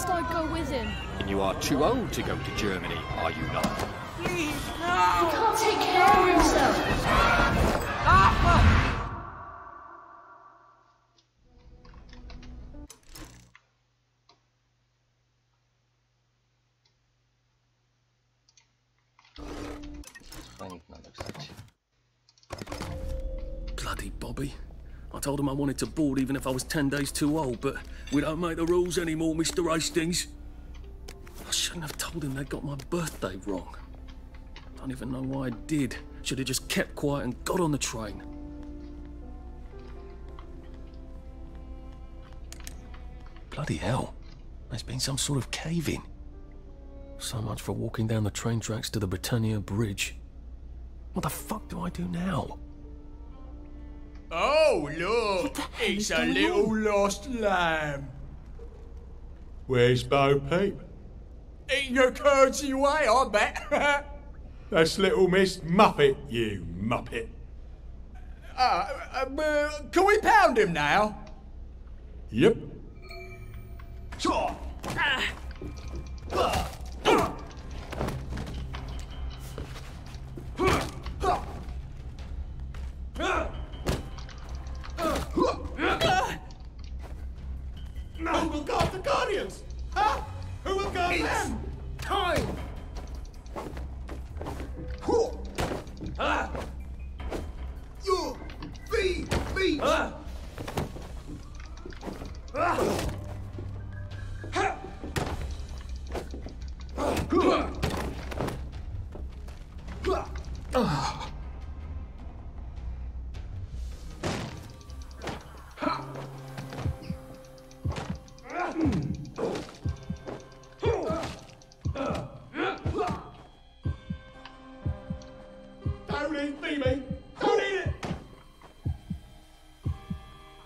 I'd go with him. And you are too old to go to Germany, are you not? Please, no! He can't take care of himself. Сохранить надо, кстати. Bloody Bobby. I told him I wanted to board even if I was 10 days too old, but we don't make the rules anymore, Mr. Hastings. I shouldn't have told him they got my birthday wrong. I don't even know why I did. Should have just kept quiet and got on the train. Bloody hell. There's been some sort of cave-in. So much for walking down the train tracks to the Britannia Bridge. What the fuck do I do now? Oh, look! It's a little lost lamb. Where's Bo Peep? Eating her curdsy way, I bet. That's little Miss Muppet, you muppet. Can we pound him now? Yep. Sure. Who will guard the Guardians? Huh? Who will guard them? Time! Your feet! Don't eat Phoebe! Don't eat it!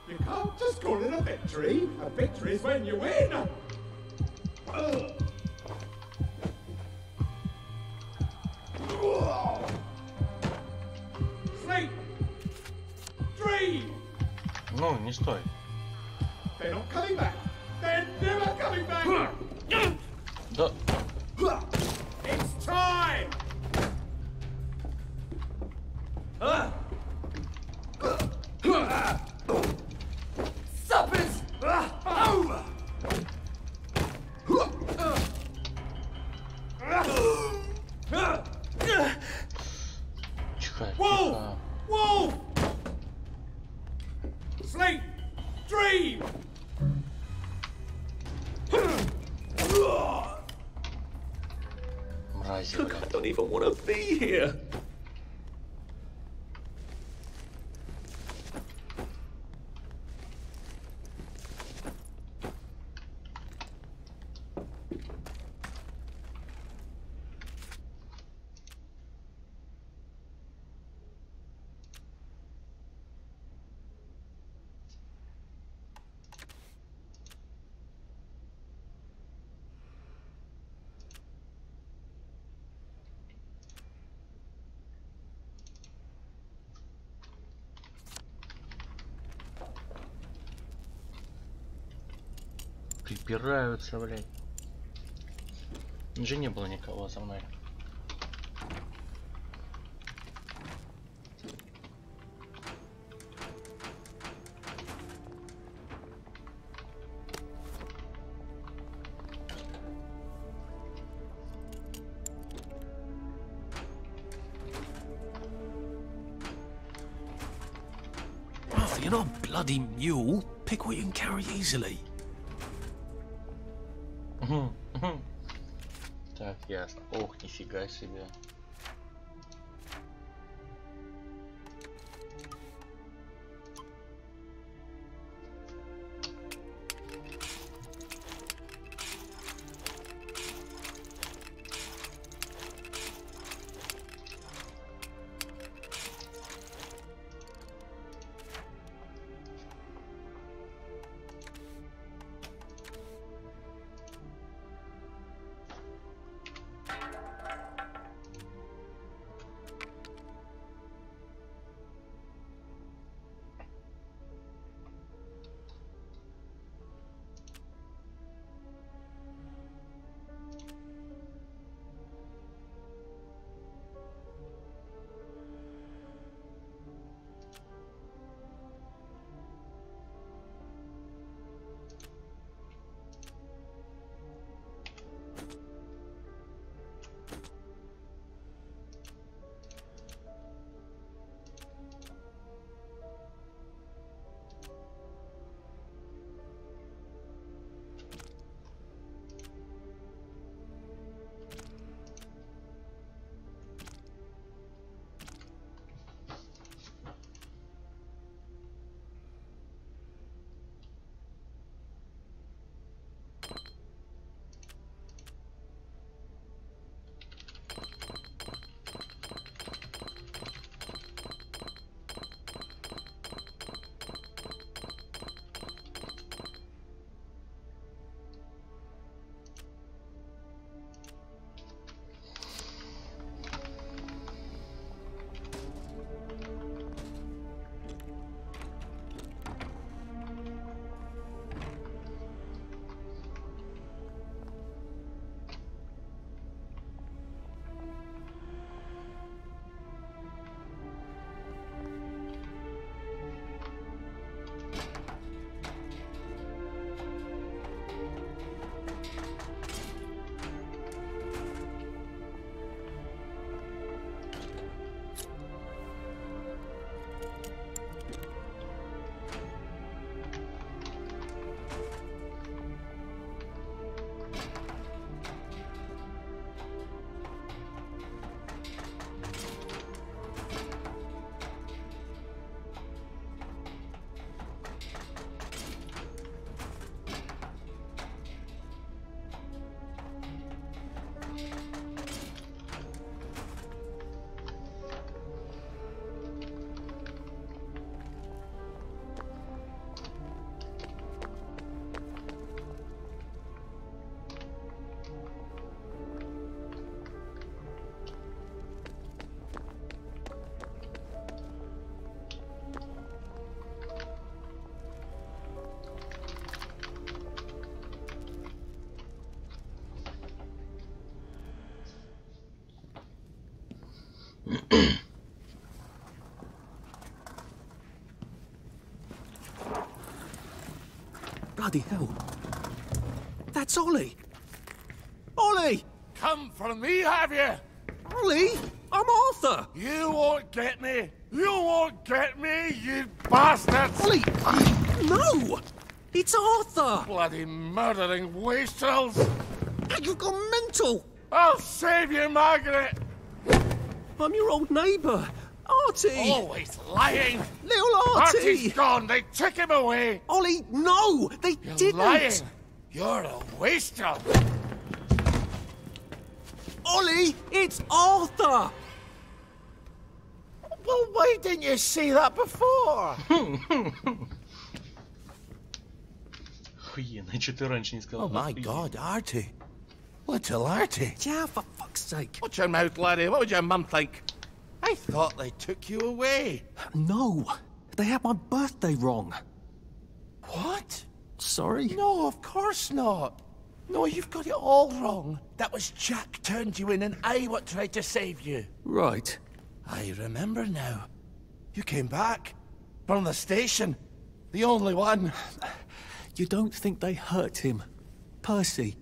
You can't just call it a victory. A victory is when you win. Sleep! Dream! Ну, не стой. They're not coming back. They're never coming back. Да. It's time. Supper's over. Wolf! Wolf! Sleep! Dream! Мрази, Look, I don't even want to be here. Припираются, блядь. Же не было никого за мной. Arthur, you're not a bloody mule. Pick what you can carry easily. Так, ясно. Ох, нифига себе. Bloody hell. That's Ollie. Ollie! Come for me, have you? Ollie! I'm Arthur! You won't get me! You won't get me, you bastards! Ollie! No! It's Arthur! Bloody murdering wastrels! You've gone mental! I'll save you, Margaret! I'm your old neighbour, Artie! Always lying! Little Artie! Artie's gone, they took him away! Ollie, no! They You're didn't! lying! You're a wastrel! Ollie, it's Arthur! Well, why didn't you say that before? Охуенно, что ты раньше не сказал? Oh my God, Artie. Little Artie. Yeah, for fuck's sake. Watch your mouth, laddie. What would your mum think? I thought they took you away. No, they had my birthday wrong. What? Sorry? No, of course not. No, you've got it all wrong. That was Jack turned you in and I what tried to save you. Right. I remember now. You came back. From the station. The only one. You don't think they hurt him? Percy?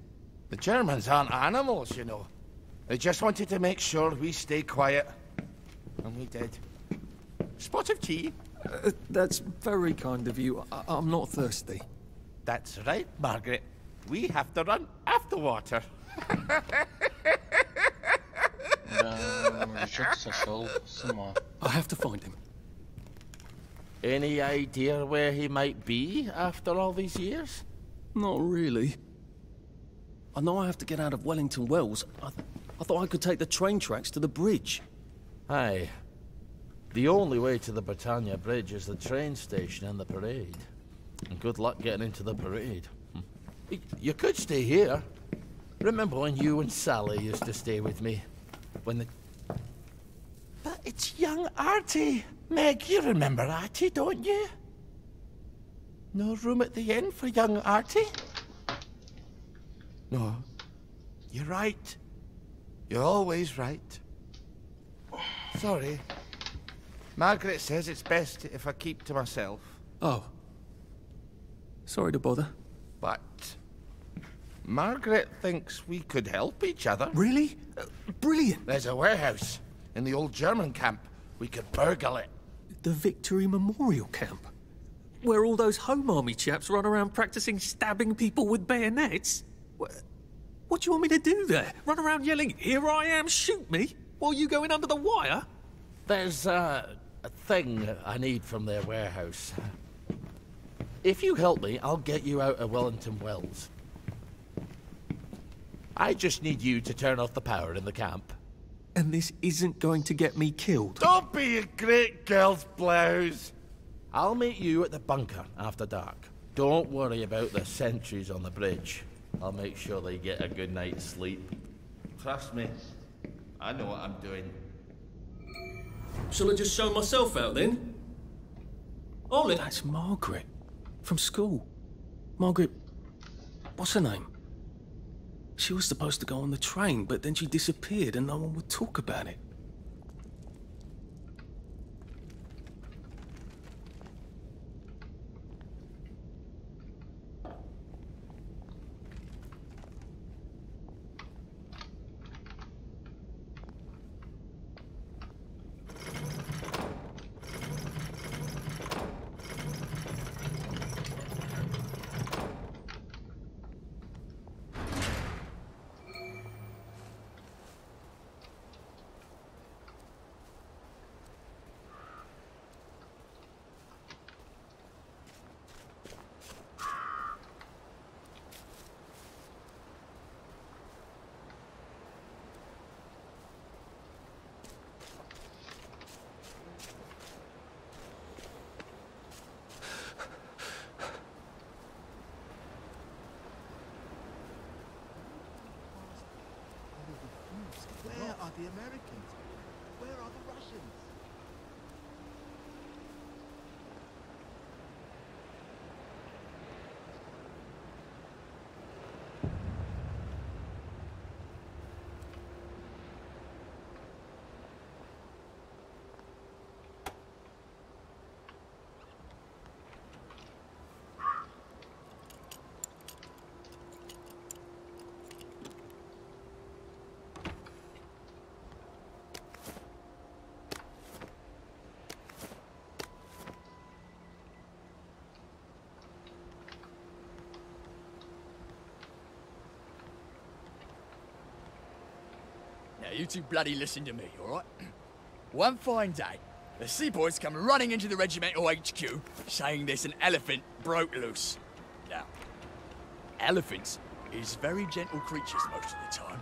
The Germans aren't animals, you know. They just wanted to make sure we stay quiet. And we did. Spot of tea? That's very kind of you. I'm not thirsty. That's right, Margaret. We have to run after water. Да, мужичок сошел с ума. I have to find him. Any idea where he might be after all these years? Not really. I know I have to get out of Wellington Wells. I thought I could take the train tracks to the bridge. Aye. The only way to the Britannia Bridge is the train station and the parade. And good luck getting into the parade. You could stay here. Remember when you and Sally used to stay with me? When the... But it's young Artie. Meg, you remember Artie, don't you? No room at the inn for young Artie? No. You're right. You're always right. Sorry. Margaret says it's best if I keep to myself. Oh. Sorry to bother. But Margaret thinks we could help each other. Really? Brilliant. There's a warehouse in the old German camp. We could burgle it. The Victory Memorial Camp? Where all those Home Army chaps run around practicing stabbing people with bayonets? What do you want me to do there? Run around yelling, "Here I am, shoot me," while you go in under the wire? There's a thing I need from their warehouse. If you help me, I'll get you out of Wellington Wells. I just need you to turn off the power in the camp. And this isn't going to get me killed. Don't be a great girl's blouse. I'll meet you at the bunker after dark. Don't worry about the sentries on the bridge. I'll make sure they get a good night's sleep. Trust me, I know what I'm doing. Shall I just show myself out then? Ollie! That's Margaret. From school. Margaret... what's her name? She was supposed to go on the train, but then she disappeared and no one would talk about it. Where are the Americans? Where are the Russians? you two bloody listen to me, all right? One fine day, the seaboys come running into the regimental HQ, saying there's an elephant broke loose. Now, elephants is very gentle creatures most of the time,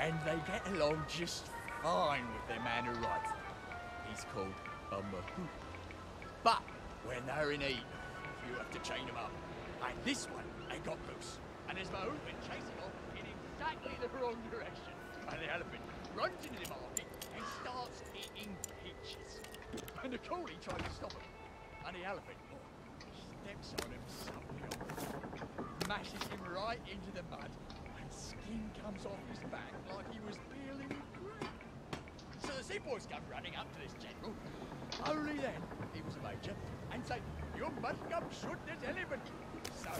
and they get along just fine with their man who rides them. He's called a mahout. But when they're in heat, you have to chain them up. And this one, they got loose. And there's mahout been chasing off in exactly the wrong direction. And the elephant runs into the market and starts eating peaches. And the coolie tries to stop him. And the elephant steps on him somehow, mashes him right into the mud, and skin comes off his back like he was peeling grape. So the seaboys come running up to this general. Only then he was a major and say, "You must come shoot this elephant." So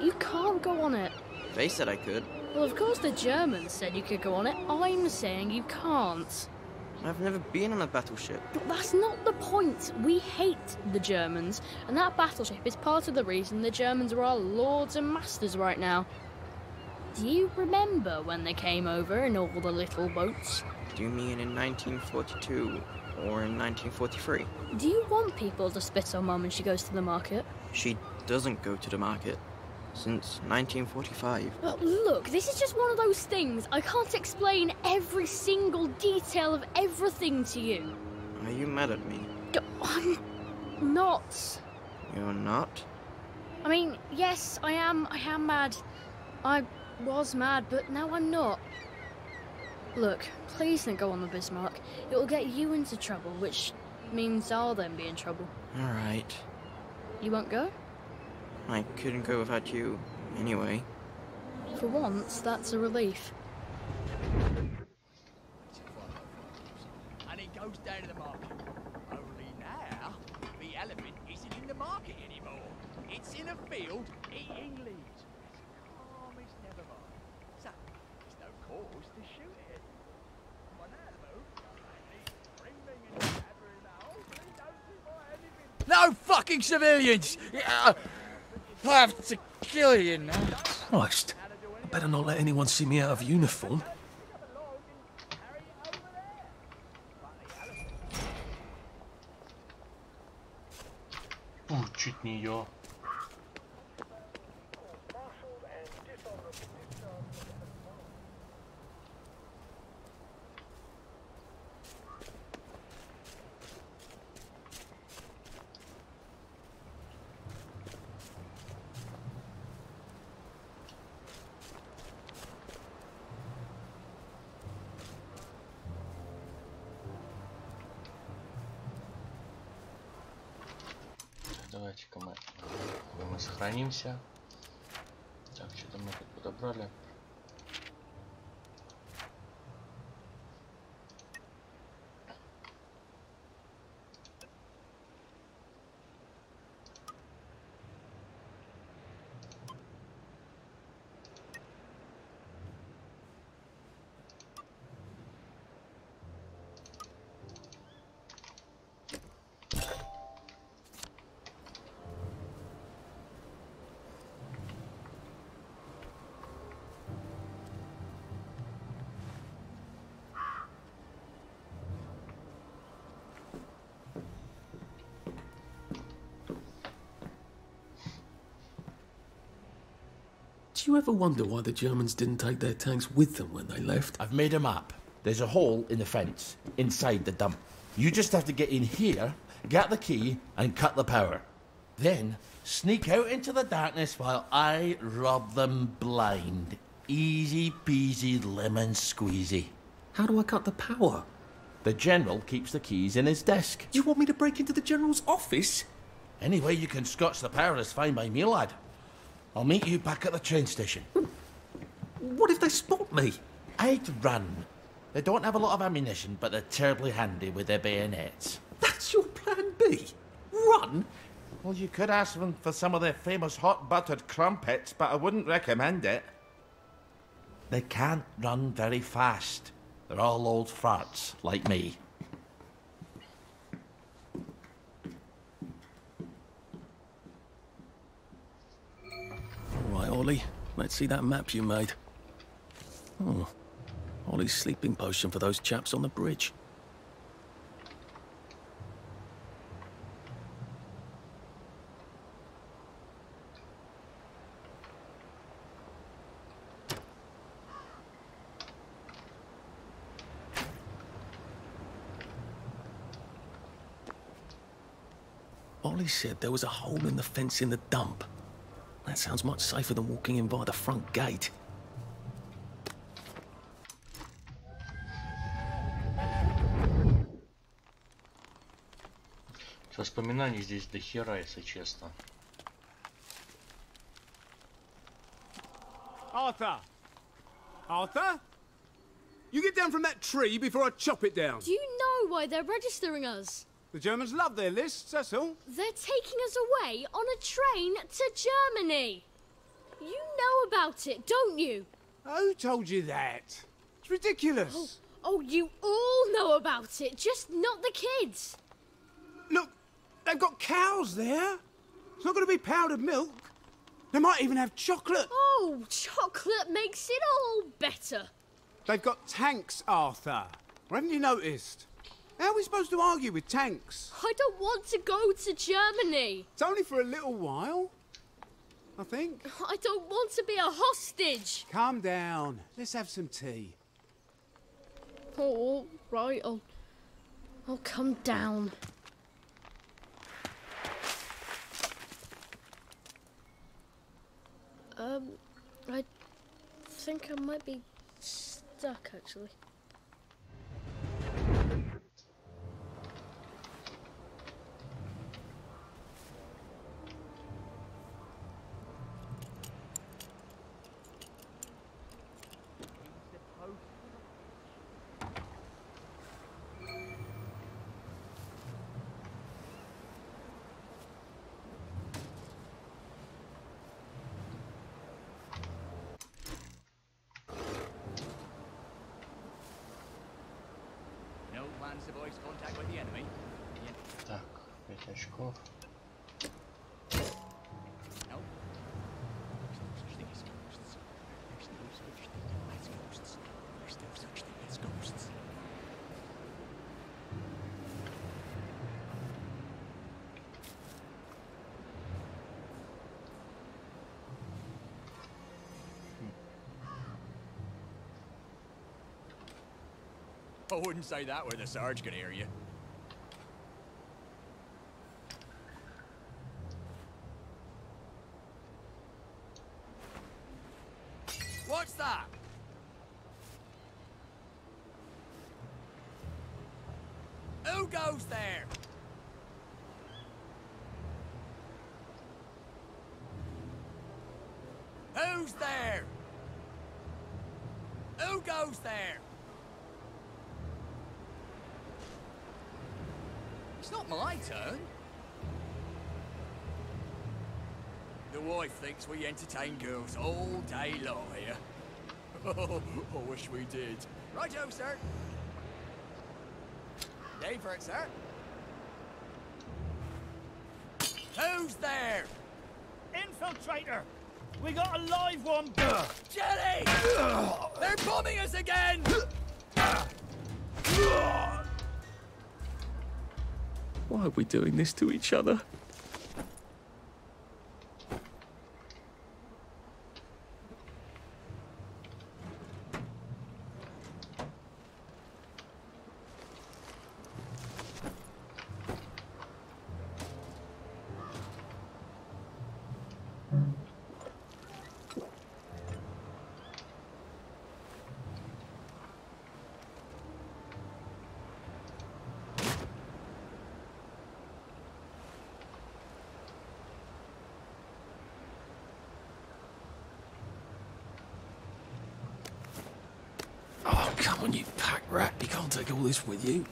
You can't go on it. They said I could. Well, of course the Germans said you could go on it. I'm saying you can't. I've never been on a battleship. But that's not the point. We hate the Germans, and that battleship is part of the reason the Germans are our lords and masters right now. Do you remember when they came over in all the little boats? Do you mean in 1942 or in 1943? Do you want people to spit on Mum when she goes to the market? She doesn't go to the market since 1945. Look, this is just one of those things. I can't explain every single detail of everything to you. Are you mad at me? I'm not. You're not? I mean, yes, I am mad. I was mad, but now I'm not. Look, please don't go on the Bismarck. It will get you into trouble, which means I'll then be in trouble. All right. You won't go? I couldn't go without you, anyway. For once, that's a relief. And he goes down to the market. Only now, the elephant isn't in the market anymore. It's in a field eating leaves. As calm as never mind. So, there's no cause to shoot it. Come on now, Boo. Ring and jabbering now. Please don't see my elephant. No fucking civilians! I have to kill you now. Christ. I better not let anyone see me out of uniform. Чуть не ее. Давайте-ка мы сохранимся. Так, что-то мы тут подобрали. Do you ever wonder why the Germans didn't take their tanks with them when they left? I've made a map. There's a hole in the fence, inside the dump. You just have to get in here, get the key, and cut the power. Then, sneak out into the darkness while I rob them blind. Easy peasy lemon squeezy. How do I cut the power? The General keeps the keys in his desk. You want me to break into the General's office? Any way you can scotch the power is fine by me, lad. I'll meet you back at the train station. What if they spot me? I'd run. They don't have a lot of ammunition, but they're terribly handy with their bayonets. That's your plan B? Run? Well, you could ask them for some of their famous hot buttered crumpets, but I wouldn't recommend it. They can't run very fast. They're all old farts, like me. All right, Ollie. Let's see that map you made. Oh, Ollie's sleeping potion for those chaps on the bridge. Ollie said there was a hole in the fence in the dump. That sounds much safer than walking in via the front gate. Воспоминаний здесь до хера, если честно. Arthur! Arthur? You get down from that tree before I chop it down. Do you know why they're registering us? The Germans love their lists, that's all. They're taking us away on a train to Germany. You know about it, don't you? Who told you that? It's ridiculous. Oh, you all know about it, just not the kids. Look, they've got cows there. It's not going to be powdered milk. They might even have chocolate. Oh, chocolate makes it all better. They've got tanks, Arthur. Or haven't you noticed? How are we supposed to argue with tanks? I don't want to go to Germany. It's only for a little while, I think. I don't want to be a hostage. Calm down. Let's have some tea. Oh, all right, I'll come down. I think I might be stuck, actually. No plans to voice contact with the enemy. Так, 5 очков. No. There's no such thing as ghosts. There's no such thing as ghosts. There's no such thing as ghosts. I wouldn't say that where the Sarge can hear you. What's that? Who goes there? Who's there? Who goes there? It's not my turn. The wife thinks we entertain girls all day long here. Oh, I wish we did. Righto, sir. Day for it, sir. Who's there? Infiltrator! We got a live one! Jelly! They're bombing us again! Why are we doing this to each other? Oh, come on, you pack rat. You can't take all this with you.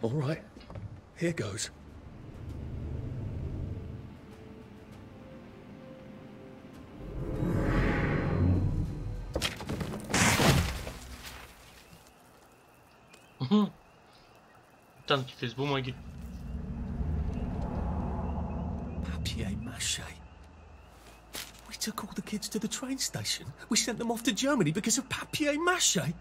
All right, here goes. Танки из бумаги. Papier-mâché. We took all the kids to the train station. We sent them off to Germany because of papier-mâché.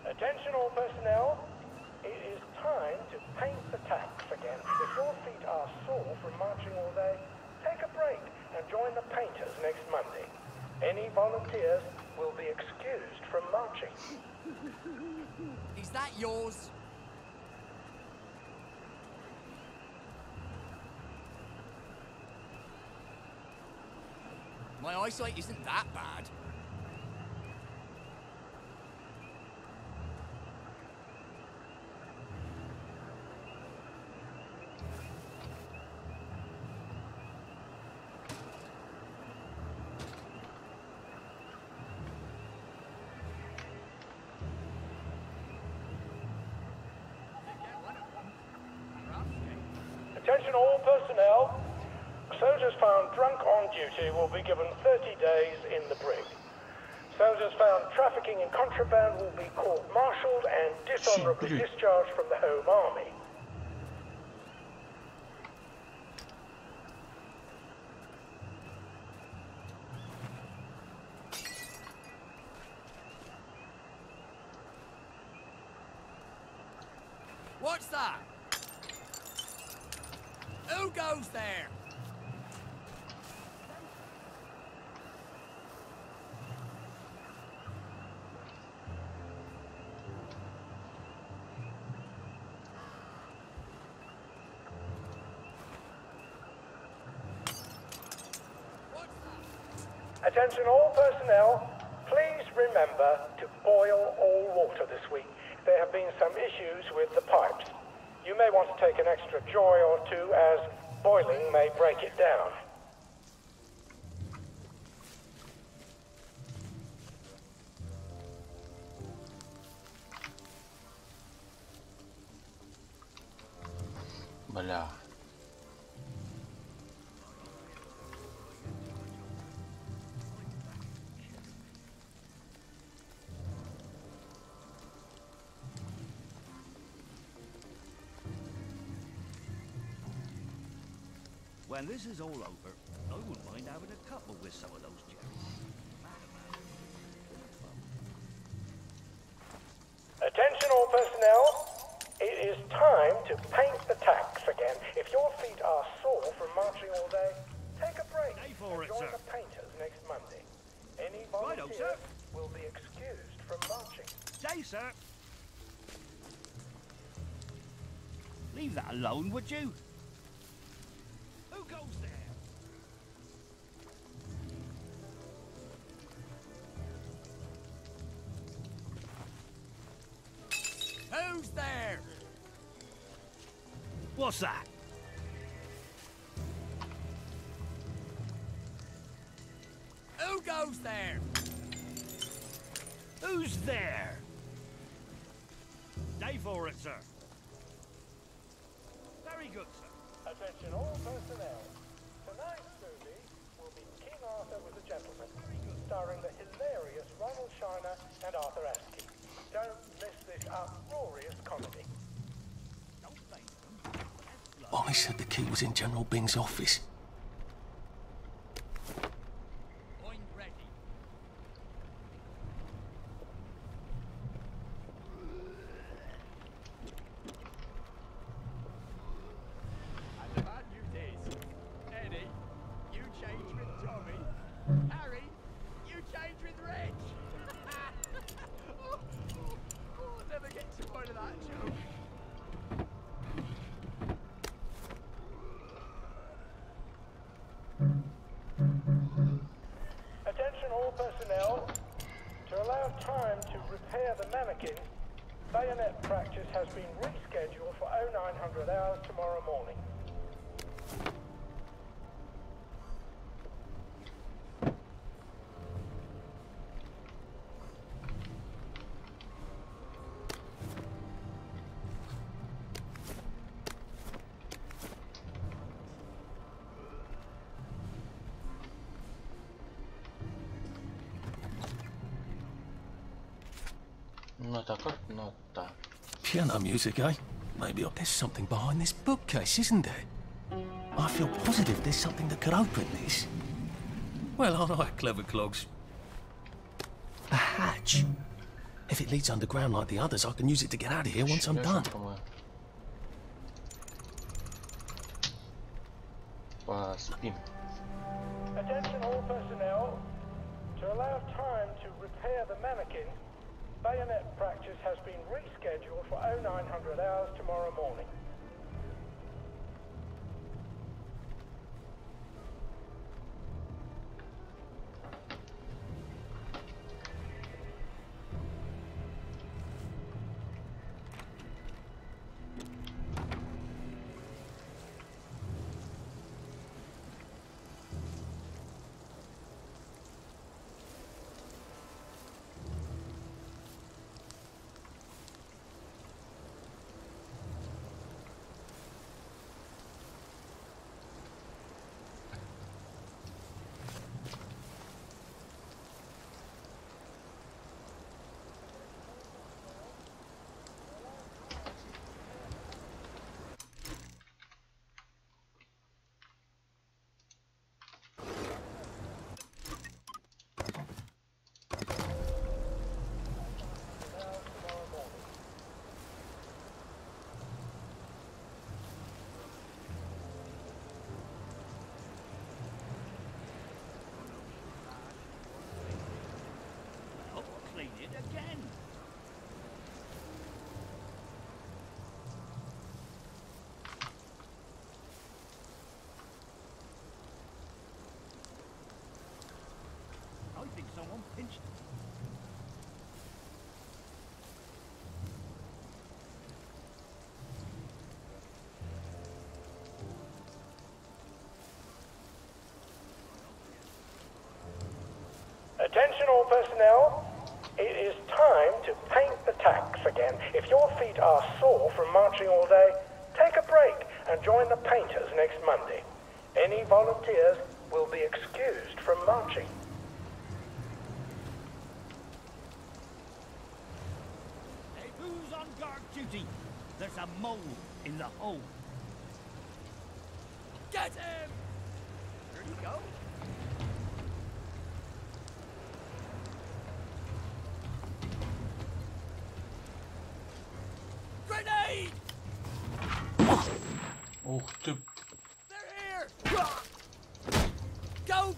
Attention all personnel, it is time to paint the tacks again. If your feet are sore from marching all day, take a break and join the painters next Monday. Any volunteers will be excused from marching. Is that yours? My eyesight isn't that bad. Attention all personnel. Soldiers found drunk on duty will be given 30 days in the brig. Soldiers found trafficking in contraband will be court-martialed and dishonorably discharged from the Home Army. What's that? Who goes there? Attention all personnel, please remember to boil all water this week. There have been some issues with the pipes. You may want to take an extra joy or two as boiling may break it down. Бля. When this is all over, I wouldn't mind having a couple with some of those jerks. Attention all personnel, it is time to paint the tacks again. If your feet are sore from marching all day, take a break and join the painters next Monday. Any volunteers will be excused from marching. Day, sir. Leave that alone, would you? Who goes there? Who's there? What's that? Who goes there? Who's there? Stay for it, sir. Very good, sir. Attention all personnel. Tonight's movie will be King Arthur was a Gentleman, starring the hilarious Ronald Shiner and Arthur Askey. Don't miss this uproarious comedy. Ollie said the key was in General Bing's office. Point ready. And the bad news is, Eddie, you changed with Tommy. Harry, you changed with Reg. I'll never get to point of that joke. Attention all personnel. To allow time to repair the mannequin, bayonet practice has been rescheduled for 0900 hours tomorrow morning. Nota. Piano music, eh? Maybe there's something behind this bookcase, isn't there? I feel positive there's something that could open this. Well, aren't I clever, Clogs? A hatch. If it leads underground like the others, I can use it to get out of here once I'm done. Attention all personnel. To allow time to repair the mannequin, bayonet practice has been rescheduled for 0900 hours tomorrow morning. Clean it again. I think someone pinched it. Attention all personnel. It is time to paint the tacks again. If your feet are sore from marching all day, take a break and join the painters next Monday. Any volunteers will be excused from marching. Hey, who's on guard duty? There's a mole in the hole. Get him! There you go. Grenade! Ух ты! They're here! Go!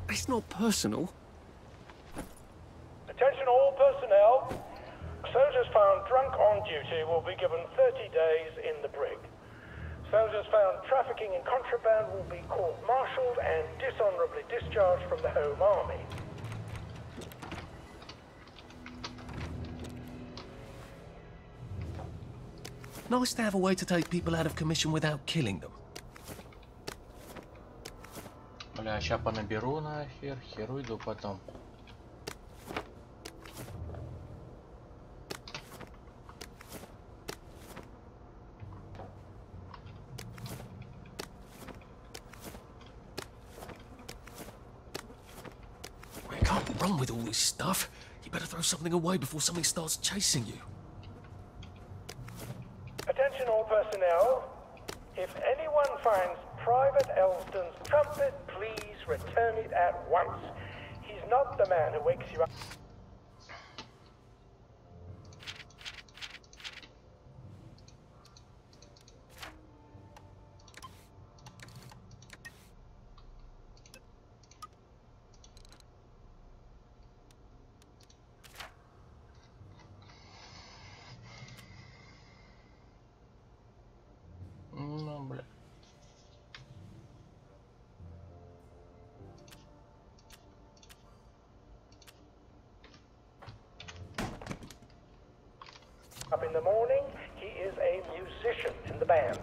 It's not personal. Attention all personnel. Soldiers found drunk on duty will be given 30 days in the brig. Soldiers found trafficking in contraband will be court-martialed and dishonorably discharged from the Home Army. Nice to have a way to take people out of commission without killing them. Бля, ща понаберу нахер, херу иду потом. You can't run with all this stuff. You better throw something away before something starts chasing you. Attention all personnel. If anyone finds Private Elston's trumpet, please return it at once. He's not the man who wakes you up. Ну, бля. Up in the morning, he is a musician in the band.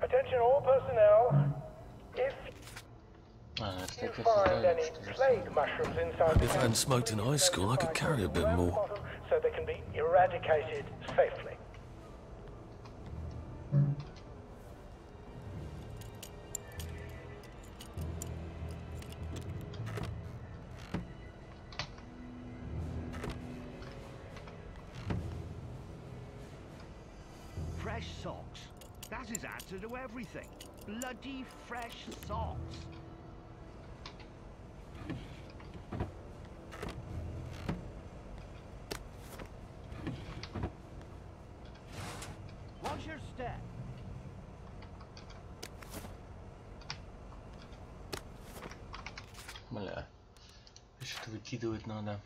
Attention all personnel. If you find any plague mushrooms inside If I hadn't smoked in high school, I could carry a bit more. so they can be eradicated safely. Fresh socks. That is answer to everything. Bloody fresh socks. Watch your step. Бля. Что-то выкидывать надо.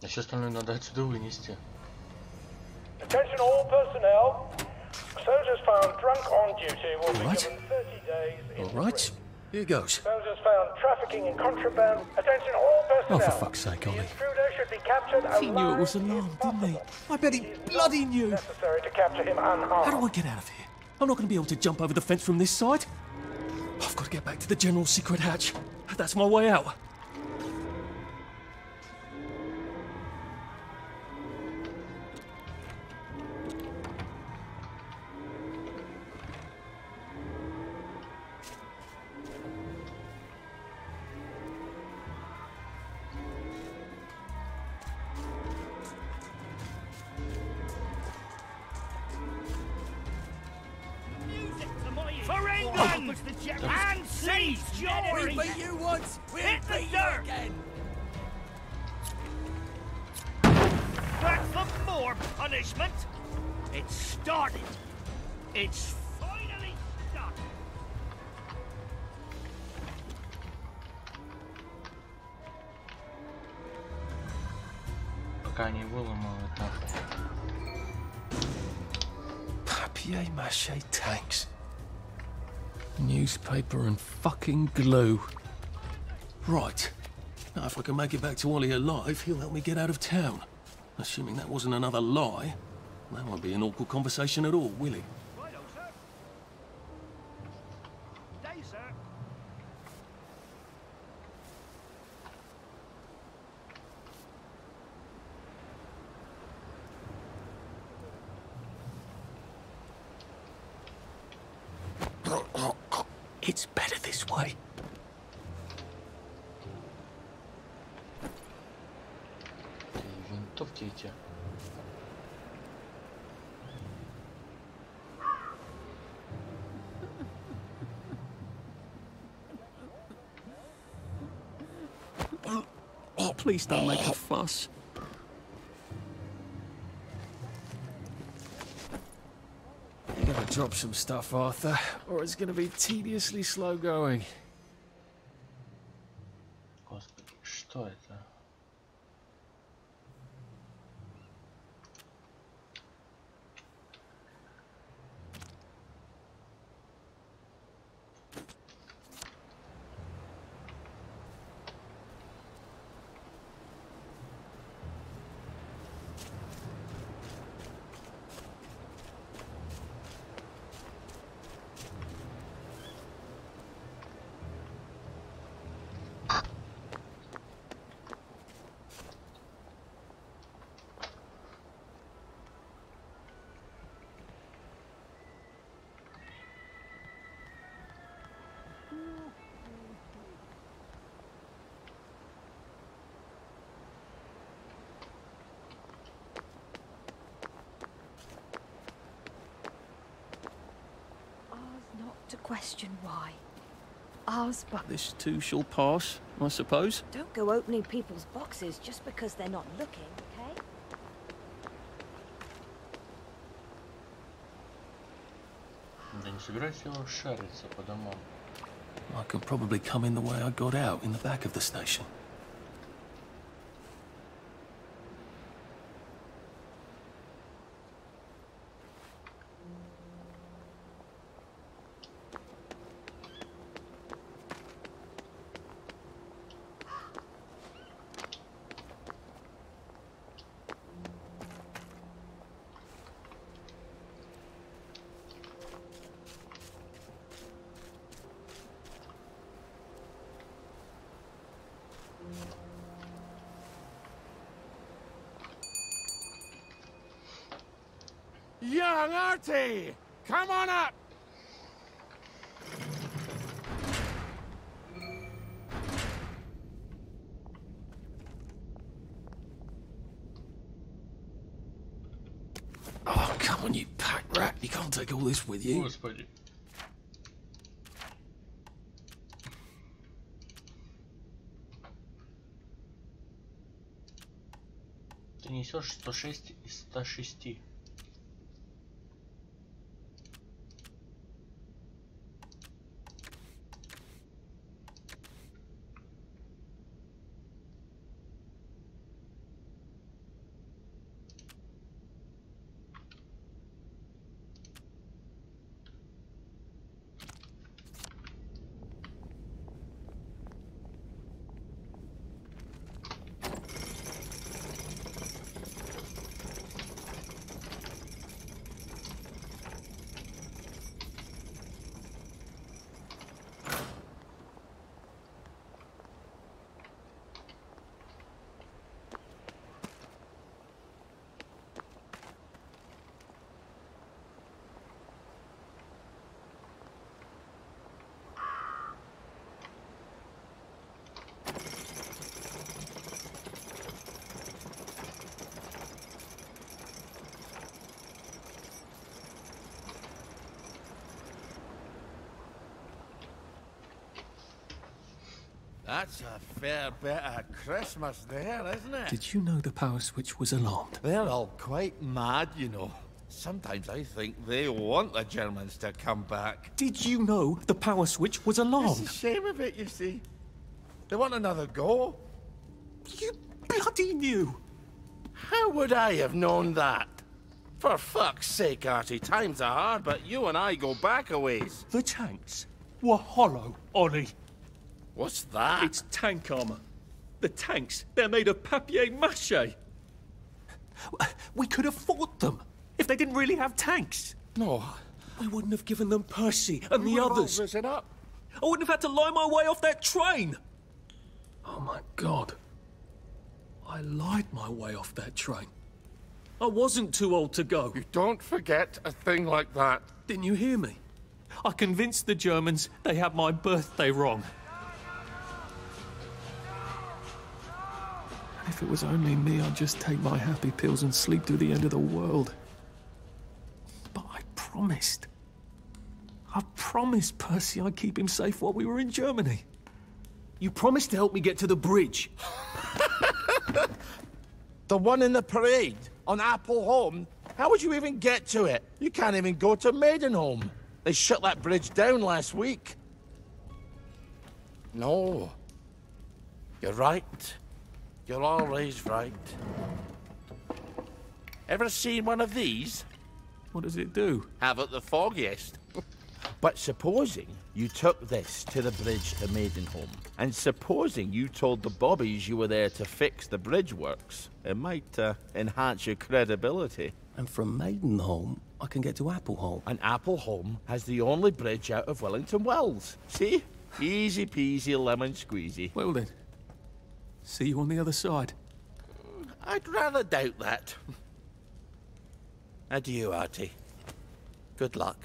А все остальное надо отсюда вынести. Attention all personnel. Soldiers found drunk on duty will be given 30 days in Alright, here goes. Soldiers found trafficking in contraband. Attention all Oh, personnel. for fuck's sake, Ollie. Intruder should be captured He knew it was alarmed, didn't he? I bet he bloody knew. necessary to capture him unharmed. How do I get out of here? I'm not going to be able to jump over the fence from this side. I've got to get back to the general secret hatch. That's my way out. For England! And seize Jory! We beat you once, we'll Hit the beat you dirt! again. Back for more punishment! It's started! It's finally started! Пока не выломал это. Papier-mâché tanks. Newspaper and fucking glue. Right. Now, if I can make it back to Ollie alive, he'll help me get out of town. Assuming that wasn't another lie, that won't be an awkward conversation at all, will it? Righto, sir. Day, sir. It's better this way. Винтовки эти. Oh, please don't make a fuss. You gotta drop some stuff, Arthur, or it's gonna be tediously slow going. Господи, что это? To question why. Ours, but This too shall pass, I suppose. don't go opening people's boxes just because they're not looking, okay? Да не собираюсь его шариться по домам. I could probably come in the way I got out, in the back of the station. Young Artie! Come on up! Oh, come on, you pack rat. You can't take all this with you. Господи. Ты несешь 106 из 106. That's a fair bit of Christmas there, isn't it? Did you know the power switch was alarmed? They're all quite mad, you know. Sometimes I think they want the Germans to come back. Did you know the power switch was alarmed? It's a shame of it, you see. They want another go. You bloody knew! How would I have known that? For fuck's sake, Artie, times are hard, but you and I go back a ways. The tanks were hollow, Ollie. What's that? It's tank armor. The tanks, they're made of papier-mâché. We could have fought them if they didn't really have tanks. No. We wouldn't have given them Percy and the others. Risen up. I wouldn't have had to lie my way off that train. Oh my God. I lied my way off that train. I wasn't too old to go. You don't forget a thing like that. Didn't you hear me? I convinced the Germans they had my birthday wrong. If it was only me, I'd just take my happy pills and sleep through the end of the world. But I promised. I promised Percy I'd keep him safe while we were in Germany. You promised to help me get to the bridge. The one in the parade on Appleholm? How would you even get to it? You can't even go to Maidenholm. They shut that bridge down last week. No. You're right. You're always right. Ever seen one of these? What does it do? Haven't the foggiest. But supposing you took this to the bridge to Maidenholm, and supposing you told the bobbies you were there to fix the bridge works, it might enhance your credibility. And from Maidenholm, I can get to Appleholm. And Appleholm has the only bridge out of Wellington Wells. See? Easy peasy lemon squeezy. Well then, see you on the other side. I'd rather doubt that. Adieu, Artie. Good luck.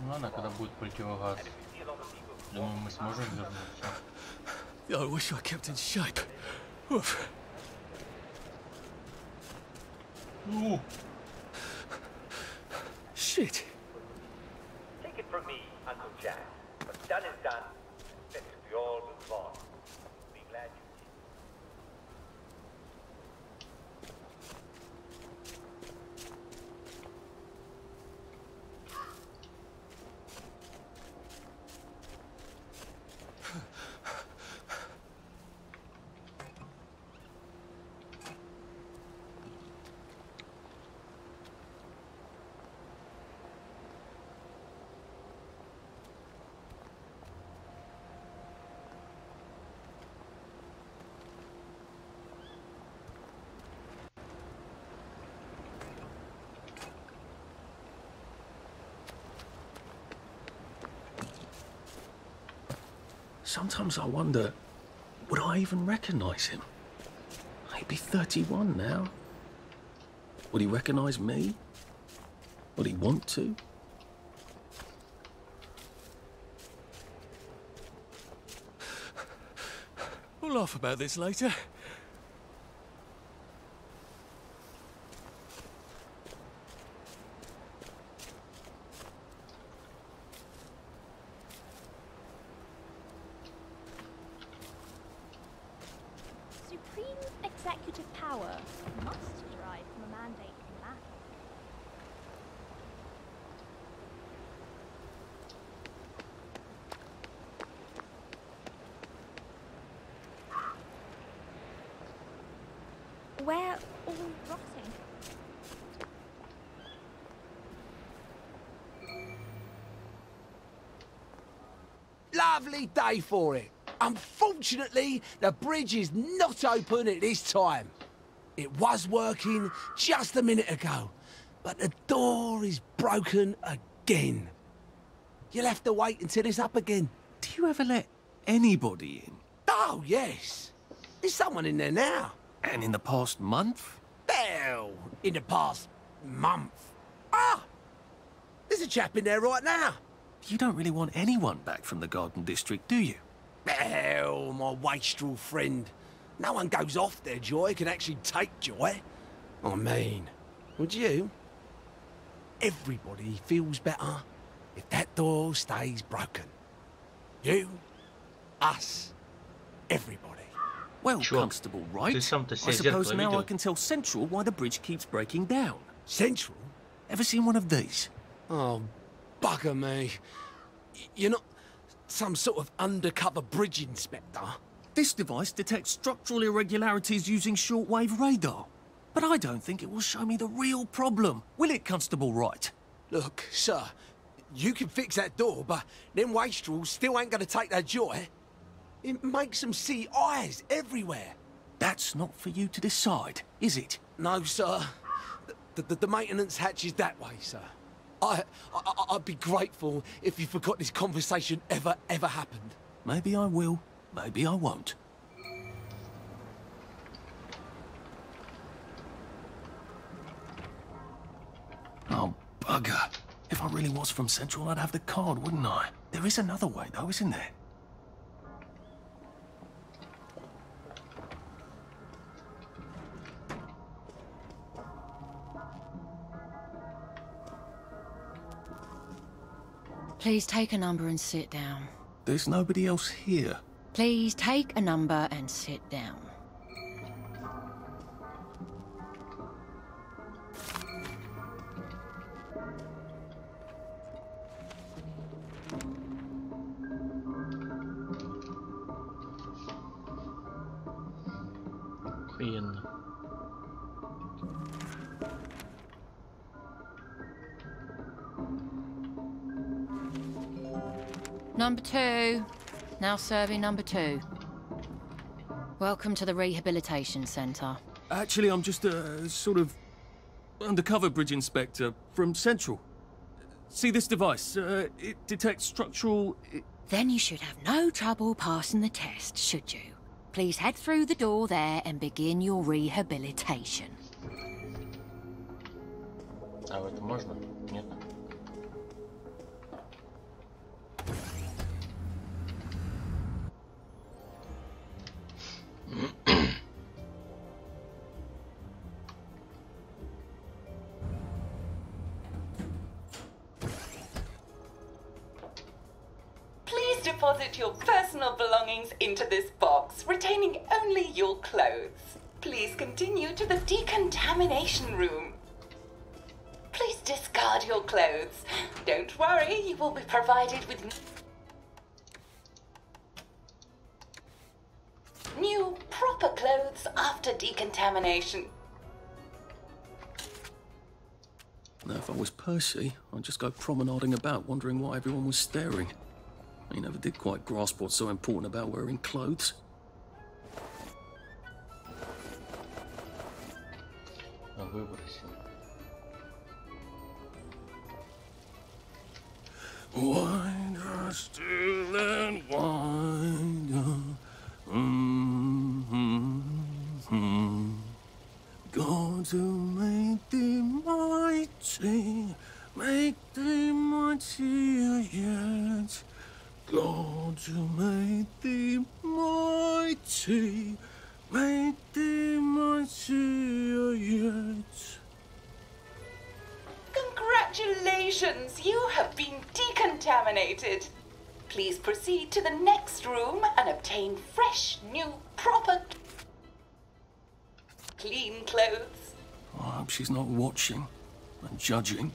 Ну ладно, когда будет противогаз. Думаю, мы сможем вернуться. I wish I kept in shape. Oof. Ooh. Shit. Take it from me, Uncle Jack. What's done is done. Let's we all move on. Be glad you Sometimes I wonder, would I even recognize him? He'd be 31 now. Would he recognize me? Would he want to? We'll laugh about this later. We're all rotting. Lovely day for it. Unfortunately, the bridge is not open at this time. It was working just a minute ago, but the door is broken again. You'll have to wait until it's up again. Do you ever let anybody in? Oh, yes. There's someone in there now. And in the past month? Hell, in the past month. Ah! There's a chap in there right now. You don't really want anyone back from the Garden District, do you? Hell, my wastrel friend. No one goes off their joy can actually take joy. I mean, would you? Everybody feels better if that door stays broken. You, us, everybody. Well, Constable, right? I suppose now I can tell Central why the bridge keeps breaking down. Central? Ever seen one of these? Oh, bugger me. You're not some sort of undercover bridge inspector? This device detects structural irregularities using shortwave radar. But I don't think it will show me the real problem. Will it, Constable Wright? Look, sir, you can fix that door, but them wastrels still ain't gonna take their joy. It makes them see eyes everywhere. That's not for you to decide, is it? No, sir. The maintenance hatch is that way, sir. I'd be grateful if you forgot this conversation ever happened. Maybe I will, maybe I won't. Oh, bugger. If I really was from Central, I'd have the card, wouldn't I? There is another way, though, isn't there? Please take a number and sit down. There's nobody else here. Please take a number and sit down. Охуенно. Number 2. Now serving number 2. Welcome to the Rehabilitation Centre. Actually, I'm just a sort of undercover bridge inspector from Central. See this device? It detects structural... Then you should have no trouble passing the test, should you? Please head through the door there and begin your rehabilitation. А в это можно? Нет. Please deposit your personal belongings into this box, retaining only your clothes. Please continue to the decontamination room. Please discard your clothes. Don't worry, you will be provided with new, proper clothes after decontamination. Now, if I was Percy, I'd just go promenading about, wondering why everyone was staring. He never did quite grasp what's so important about wearing clothes. Wider still and wider. God to make thee mighty, make thee mightier yet. God to make thee mighty, make thee mightier yet. Congratulations, you have been decontaminated. Please proceed to the next room and obtain fresh, new, proper, clean clothes. I hope she's not watching and judging.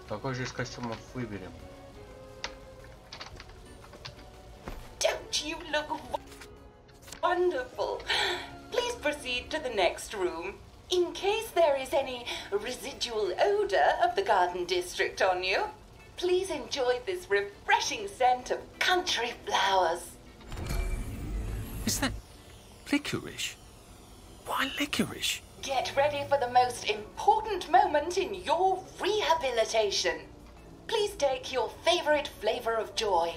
Какой же из костюмов выберем? wonderful. Please proceed to the next room. In case there is any residual odor of the garden district on you, please enjoy this refreshing scent of country flowers. Is that licorice? Why licorice? Get ready for the most important moment in your rehabilitation. Please take your favorite flavor of joy.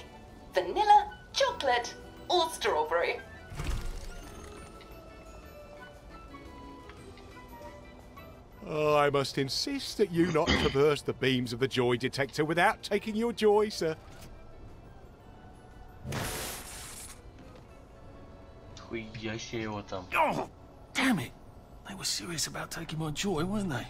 Vanilla, chocolate, or strawberry. I must insist that you not traverse the beams of the joy detector without taking your joy, sir. Хуящая его там. Oh, damn it! They were serious about taking my joy, weren't they?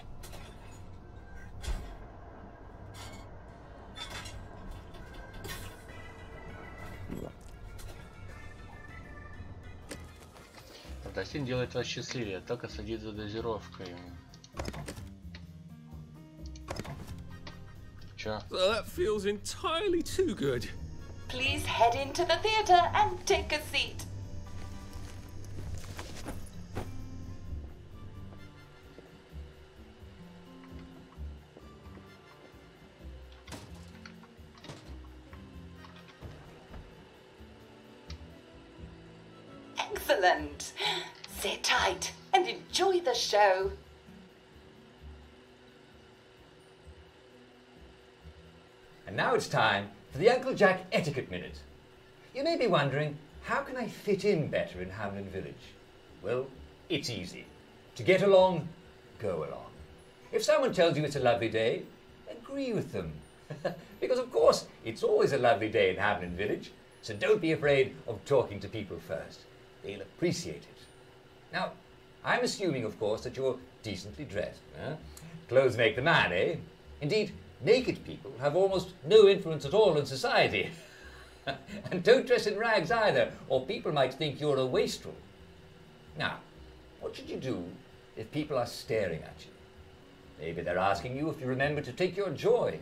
Фантастин делает вас счастливее, только следит за дозировкой. Чё? Well, that feels entirely too good. Please head into the theater and take a seat. Excellent. Sit tight and enjoy the show. And now it's time for the Uncle Jack Etiquette Minute. You may be wondering, how can I fit in better in Hamlin Village? Well, it's easy. To get along, go along. If someone tells you it's a lovely day, agree with them. Because of course, it's always a lovely day in Hamlin Village, so don't be afraid of talking to people first. They'll appreciate it. Now, I'm assuming, of course, that you're decently dressed. Clothes make the man, eh? Indeed, naked people have almost no influence at all in society. And don't dress in rags either, or people might think you're a wastrel. Now, what should you do if people are staring at you? Maybe they're asking you if you remember to take your joy.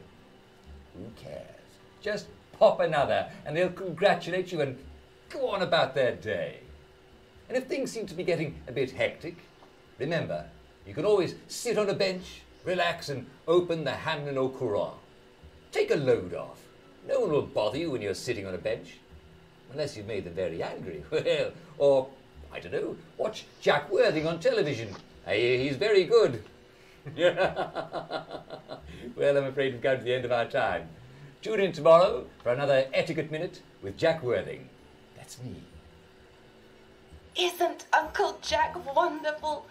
Who cares? Just pop another, and they'll congratulate you and go on about their day. And if things seem to be getting a bit hectic, remember, you can always sit on a bench, relax and open the Hamlin au Courant. Take a load off. No one will bother you when you're sitting on a bench. Unless you've made them very angry. Well, or, I don't know, watch Jack Worthing on television. I hear he's very good. Well, I'm afraid we've come to the end of our time. Tune in tomorrow for another Etiquette Minute with Jack Worthing. That's me. Isn't Uncle Jack wonderful?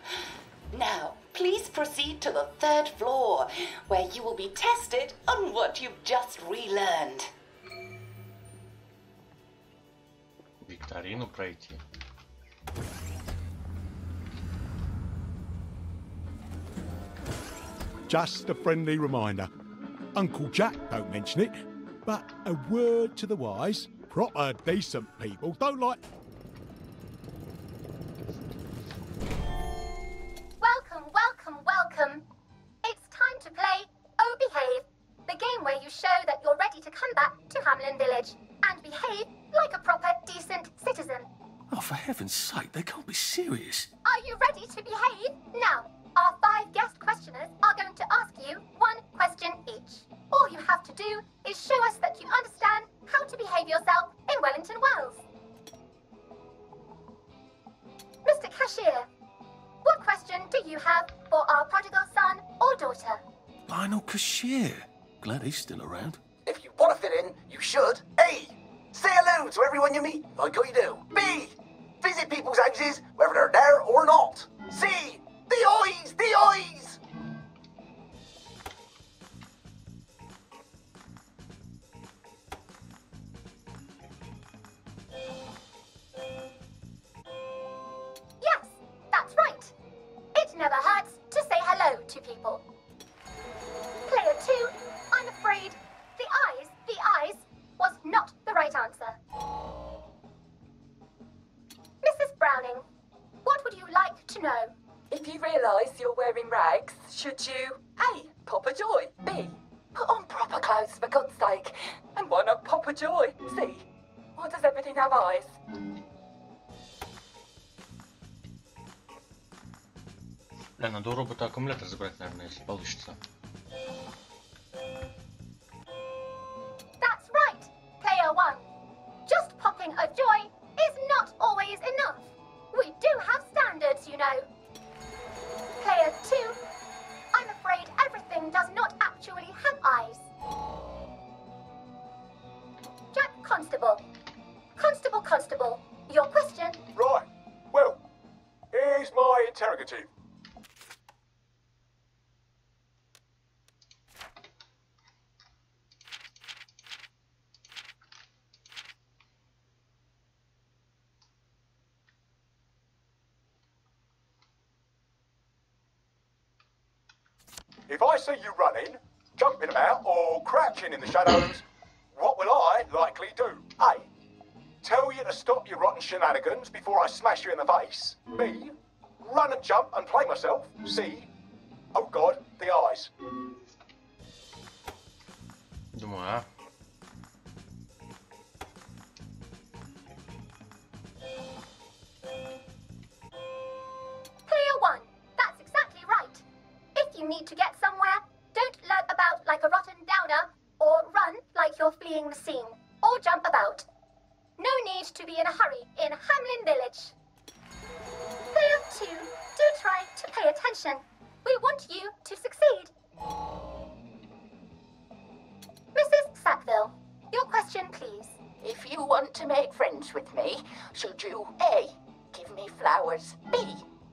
Now, please proceed to the 3rd floor, where you will be tested on what you've just relearned. Викторину пройти. Just a friendly reminder. Uncle Jack don't mention it, but a word to the wise, proper decent people don't like... Welcome, welcome, welcome. It's time to play Oh Behave, the game where you show that you're ready to come back to Hamlin Village and behave like a proper decent citizen. Oh, for heaven's sake, they can't be serious. Are you ready to behave? Now, our 5 guest questioners are going to ask you 1 question each. All you have to do is show us that you understand how to behave yourself in Wellington Wells. Mr. Cashier, what question do you have for our prodigal son or daughter? Lionel Cashier. Glad he's still around. If you want to fit in, you should. A. Say hello to everyone you meet, like how you do. B. Visit people's houses, whether they're there or not. C. The eyes! The eyes! Yes, that's right. It never hurts to say hello to people. Player 2, I'm afraid the eyes was not the right answer. Mrs. Browning, what would you like to know? If you realise you're wearing rags, should you A. Pop a joy, B. Put on proper clothes for God's sake, and why not pop a joy? C. Why does everything have eyes? Бля, надо у робота аккумулятор забрать, наверное, если получится. That's right, Player 1. Just popping a joy is not always enough. We do have standards, you know. Player 2, I'm afraid everything does not actually have eyes. Jack Constable. Constable, your question? Right. Well, here's my interrogative. If I see you running, jumping about, or crouching in the shadows, what will I likely do? A. Tell you to stop your rotten shenanigans before I smash you in the face. B. Run and jump and play myself. C. Oh God, the eyes. Думаю, а? Player 1, that's exactly right. If you need to get somewhere, don't lurk about like a rotten downer, or run like you're fleeing the scene, or jump about. No need to be in a hurry in Hamlin Village. Player 2, do try to pay attention. We want you to succeed. Mrs. Sackville, your question, please. If you want to make friends with me, should you A. Give me flowers, B.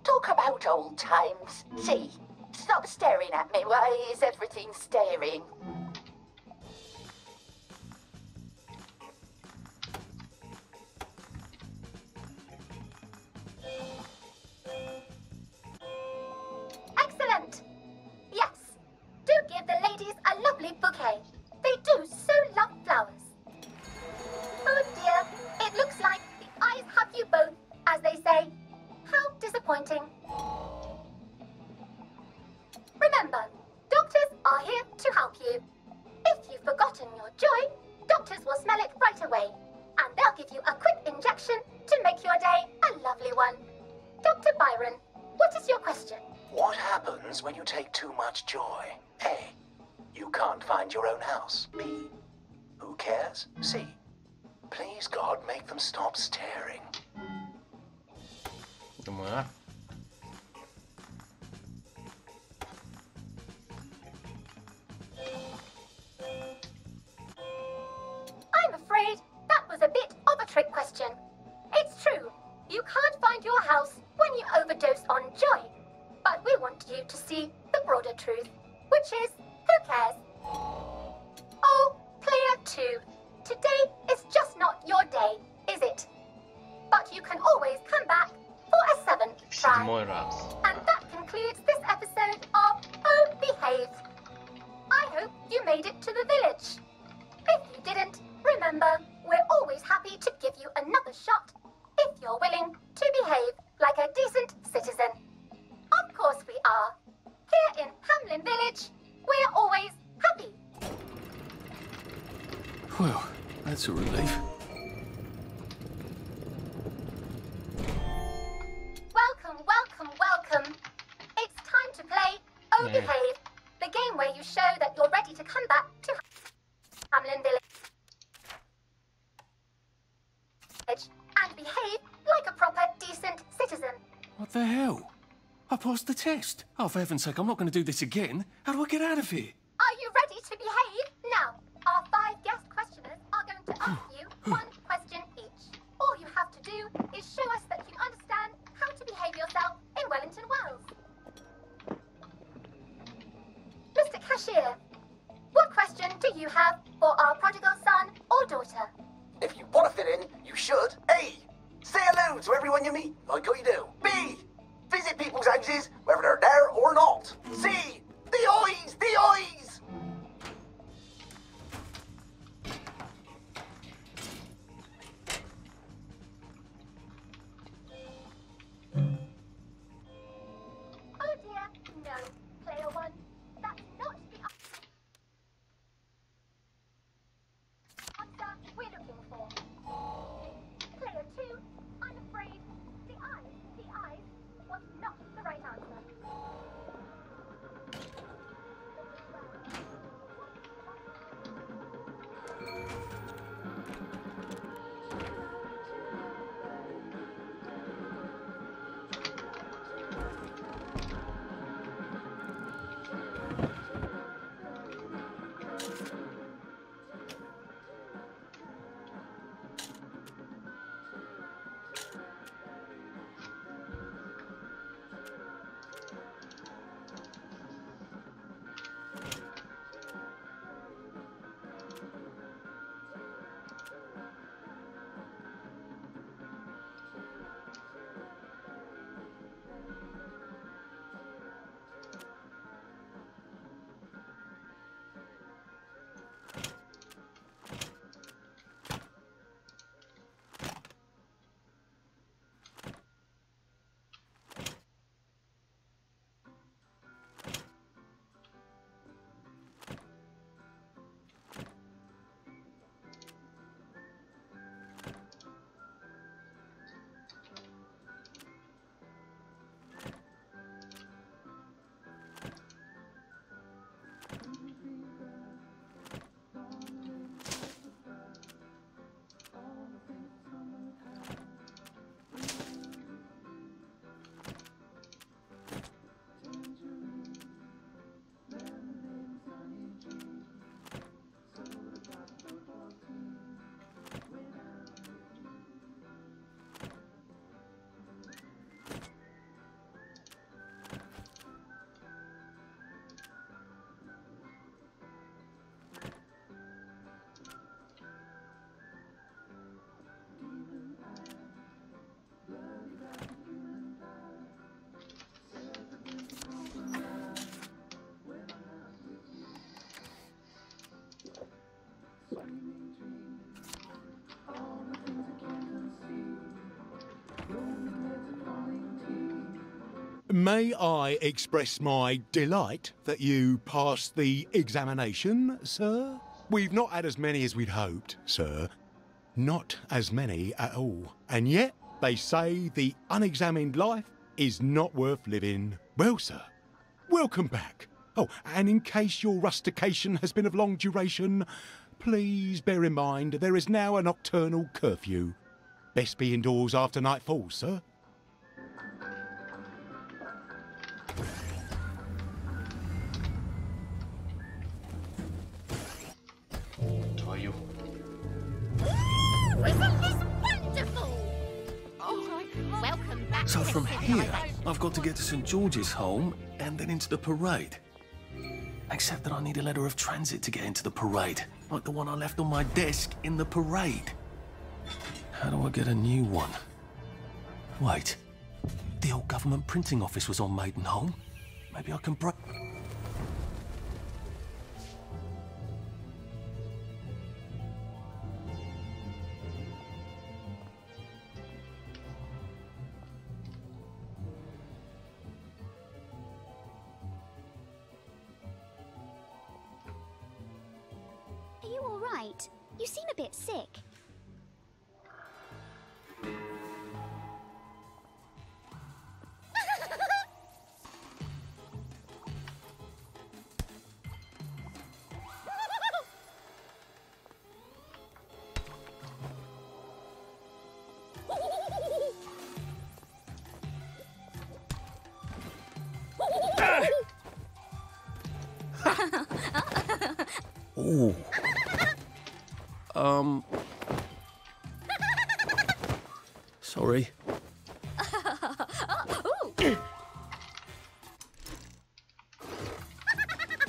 Talk about old times, C. Stop staring at me, why is everything staring? Excellent! Yes, do give the ladies a lovely bouquet. They do so love flowers. Oh dear, it looks like the eyes have you both, as they say. How disappointing. Remember, doctors are here to help you. If you've forgotten your joy, doctors will smell it right away, and they'll give you a quick injection to make your day a lovely one. Dr. Byron, what is your question? What happens when you take too much joy? A. You can't find your own house. B. Who cares? C. Please, God, make them stop staring. Думаю, а? I'm afraid that was a bit of a trick question. It's true, you can't find your house when you overdose on joy. But we want you to see the broader truth, which is, who cares? Oh, Player 2, today is just not your day, is it? But you can always come back for a 7th try. And that concludes this episode of Oh Behave. I hope you made it to the village. If you didn't, remember, we're always happy to give you another shot if you're willing to behave like a decent citizen. Of course we are. Here in Hamlin Village, we're always happy. Well, that's a relief. Welcome. It's time to play Oh Behave, the game where you show that you're ready to come back to Hamlin Village and behave like a proper, decent citizen. What the hell? I passed the test. Oh, for heaven's sake, I'm not going to do this again. How do I get out of here? Are you ready to behave? Now, our 5 guest questioners are going to ask you 1 question each. All you have to do is show us that you understand how to behave yourself in Wellington, Wales. Mr. Cashier, what question do you have for our prodigal son or daughter? If you want to fit in, you should. A. Say hello to everyone you meet, like you do. B. Visit people's houses, whether they're there or not. C. The eyes! The eyes! Oh dear, no. Player 1, that's not the answer we're looking for. Player 2, I'm afraid the eyes was not the right answer. May I express my delight that you passed the examination, sir? We've not had as many as we'd hoped, sir. Not as many at all. And yet, they say the unexamined life is not worth living. Well, sir, welcome back. Oh, and in case your rustication has been of long duration, please bear in mind there is now a nocturnal curfew. Best be indoors after nightfall, sir. Твою. Isn't this wonderful? Oh, welcome back. So from here, I've got to get to St. George's home and then into the parade. Except that I need a letter of transit to get into the parade, like the one I left on my desk in the parade. How do I get a new one? Wait, the old government printing office was on Maidenholm. Maybe I can break... Are you all right? You seem a bit sick. Ooh. Sorry.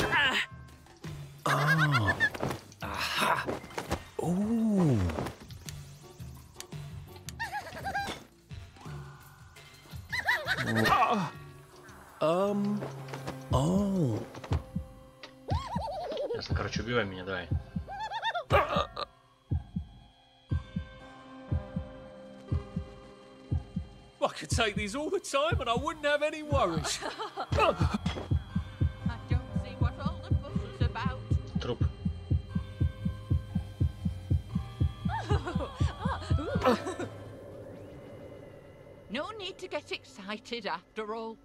Ah. Aha. Ooh. Oh. Ясно, короче, убивай меня, давай. I could take these all the time and I wouldn't have any worries. I don't see what all the fuss is about. Труп. No need to get excited after all.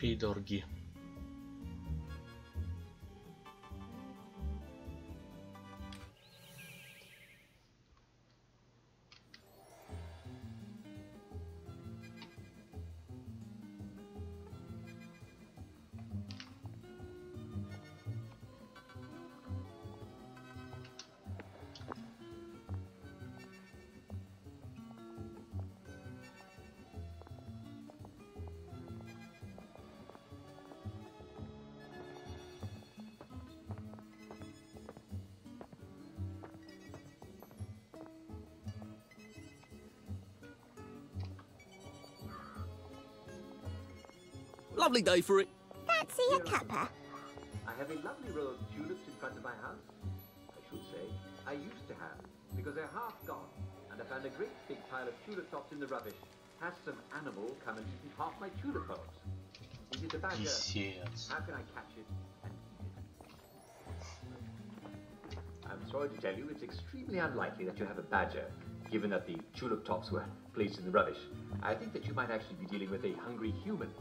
Пидорги. Lovely day for it. Fancy a cuppa? I have a lovely row of tulips in front of my house. I should say, I used to have, because they're half gone, and I found a great big pile of tulip tops in the rubbish. Has some animal come and eaten half my tulip bulbs? Is it a badger? Писец. How can I catch it and eat it? I'm sorry to tell you, it's extremely unlikely that you have a badger, given that the tulip tops were placed in the rubbish. I think that you might actually be dealing with a hungry human.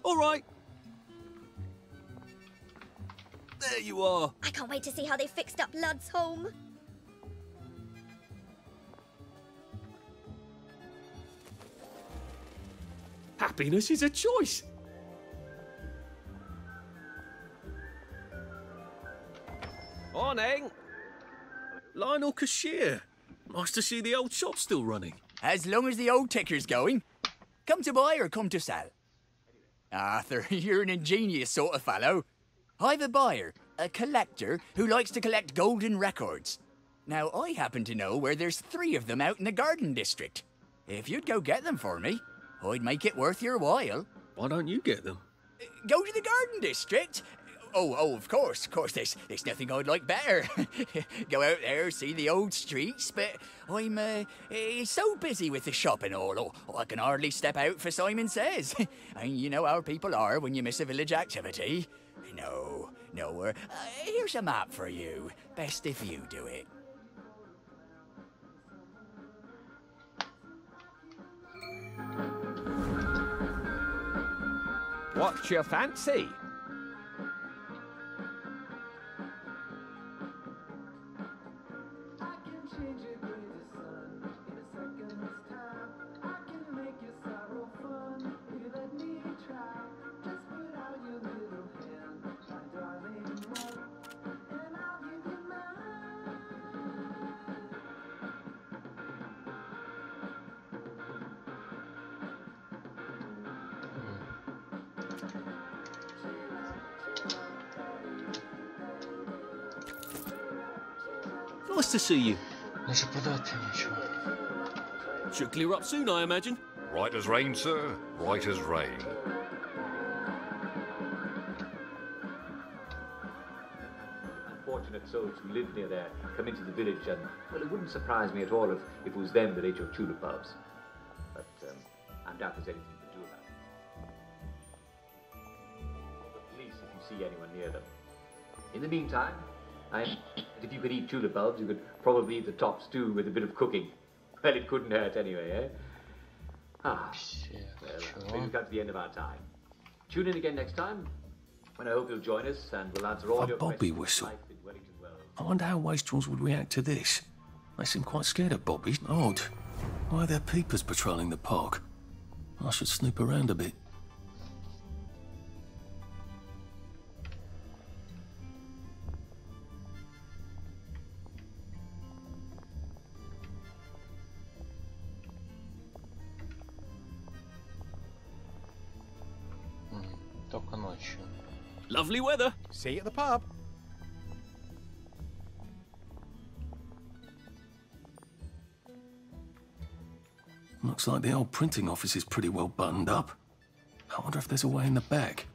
All right. There you are. I can't wait to see how they fixed up Lud's home. Happiness is a choice. Morning. Lionel Cashier. Nice to see the old shop still running. As long as the old ticker's going. Come to buy or come to sell? Arthur, you're an ingenious sort of fellow. I've a buyer, a collector, who likes to collect golden records. Now, I happen to know where there's 3 of them out in the Garden District. If you'd go get them for me, I'd make it worth your while. Why don't you get them? Go to the Garden District? Oh, of course, there's nothing I'd like better. Go out there, see the old streets, but I'm so busy with the shop and all, I can hardly step out for Simon Says. And you know how people are when you miss a village activity. No, here's a map for you. Best if you do it. What's your fancy? Nice to see you. Значит, продать нечего. Should clear up soon, I imagine. Right as rain, sir. Right as rain. Unfortunate souls who live near there come into the village, and, well, it wouldn't surprise me at all if it was them that ate your tulip bulbs. But I doubt there's anything to do about it. The police, if you see anyone near them. In the meantime, if you could eat tulip bulbs, you could probably eat the top stew with a bit of cooking. Well, it couldn't hurt anyway, eh? Well, we've come to the end of our time. Tune in again next time, when I hope you'll join us and we'll answer all A your Bobby questions. whistle. Life in Wellington Wells. I wonder how wastrels would react to this. They seem quite scared of Bobbies. Odd. Why are there peepers patrolling the park? I should snoop around a bit. Только ночью. Lovely weather. See you at the pub. Looks like the old printing office is pretty well buttoned up. I wonder if there's a way in the back.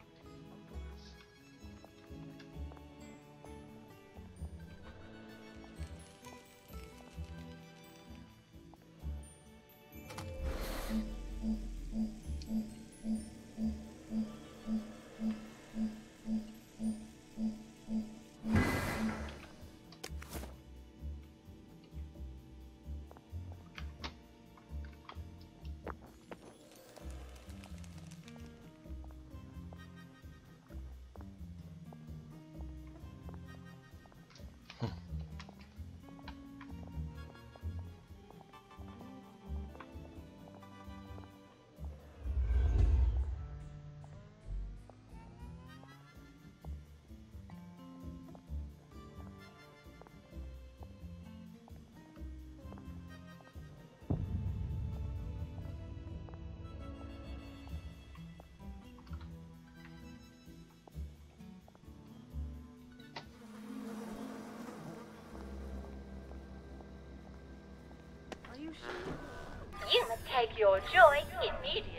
You must take your joy immediately.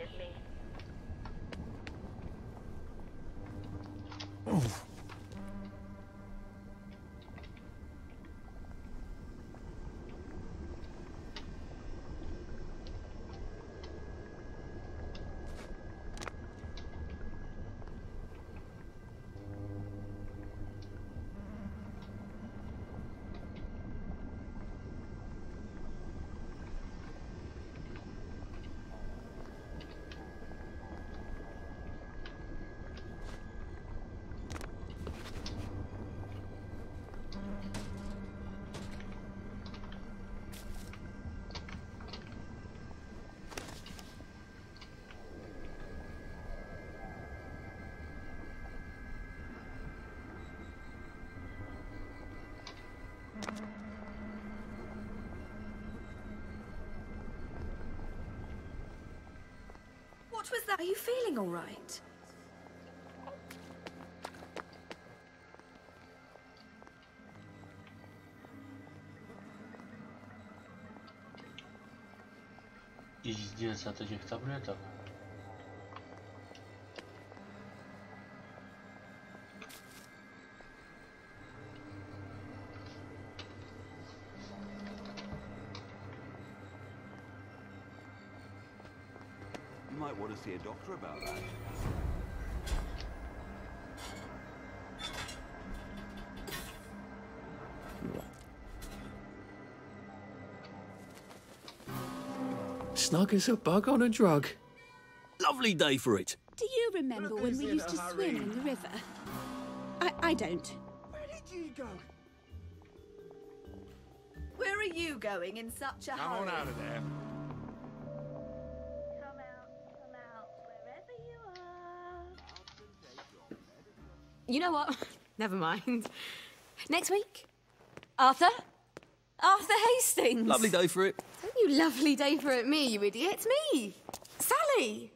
What was that? Are you feeling all right? Пиздец от этих таблеток. You might want to see a doctor about that. Snug as a bug on a drug. Lovely day for it. Do you remember when we used to swim in the river? I don't. Where did you go? Where are you going in such a hurry? Come on out of there. Come out, wherever you are. You know what? Never mind. Next week? Arthur? Arthur Hastings! Lovely day for it. Don't you lovely day for it me, you idiot. It's me! Sally!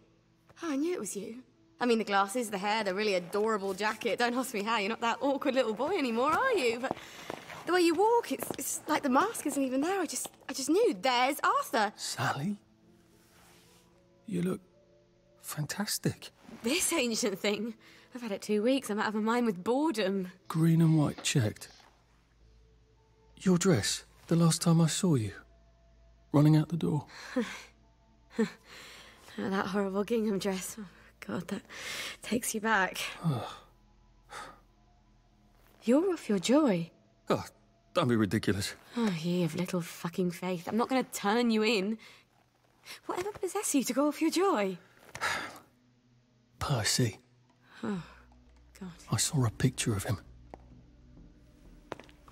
Oh, I knew it was you. I mean, the glasses, the hair, the really adorable jacket. Don't ask me how. You're not that awkward little boy anymore, are you? But the way you walk, it's like the mask isn't even there. I just knew. There's Arthur. Sally? You look fantastic. This ancient thing. I've had it 2 weeks. I'm out of my mind with boredom. Green and white checked. Your dress, the last time I saw you. Running out the door. That horrible gingham dress. Oh, God, that takes you back. You're off your joy. Oh, don't be ridiculous. Oh, ye of little fucking faith. I'm not going to turn you in. Whatever possessed you to go off your joy? Percy. Oh, God. I saw a picture of him.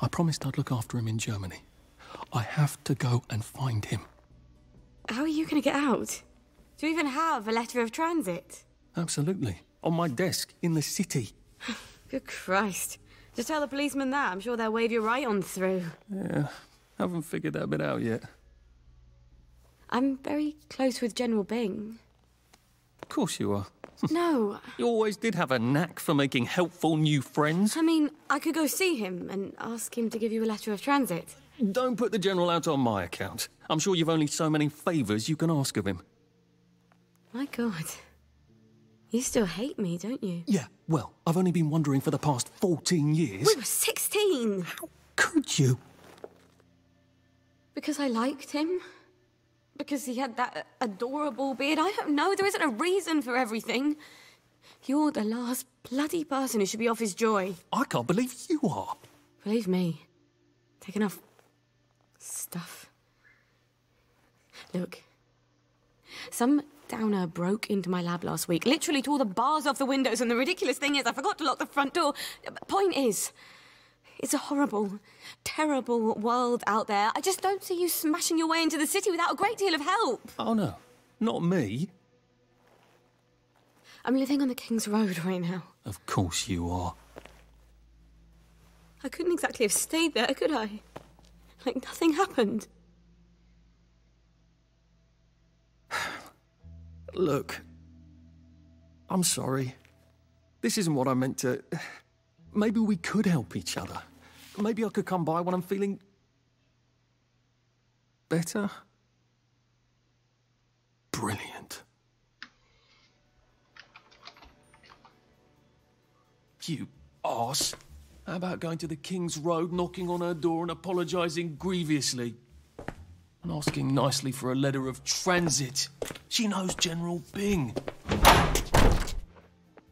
I promised I'd look after him in Germany. I have to go and find him. How are you going to get out? Do you even have a letter of transit? Absolutely. On my desk, in the city. Good Christ. Just tell the policeman that. I'm sure they'll wave you right on through. Yeah, haven't figured that bit out yet. I'm very close with General Bing. Of course you are. No. You always did have a knack for making helpful new friends. I mean, I could go see him and ask him to give you a letter of transit. Don't put the General out on my account. I'm sure you've only so many favours you can ask of him. My God. You still hate me, don't you? Yeah, well, I've only been wondering for the past 14 years. We were 16! How could you? Because I liked him? Because he had that adorable beard? I don't know. There isn't a reason for everything. You're the last bloody person who should be off his joy. I can't believe you are. Believe me. Take enough stuff. Look. Some downer broke into my lab last week, literally tore the bars off the windows, and the ridiculous thing is I forgot to lock the front door. Point is, it's a horrible, terrible world out there. I just don't see you smashing your way into the city without a great deal of help. Oh, no. Not me. I'm living on the King's Road right now. Of course you are. I couldn't exactly have stayed there, could I? Like nothing happened. Look, I'm sorry. This isn't what I meant to... Maybe we could help each other. Maybe I could come by when I'm feeling... better? Brilliant. You arse. How about going to the King's Road, knocking on her door and apologising grievously? And asking nicely for a letter of transit. She knows General Bing.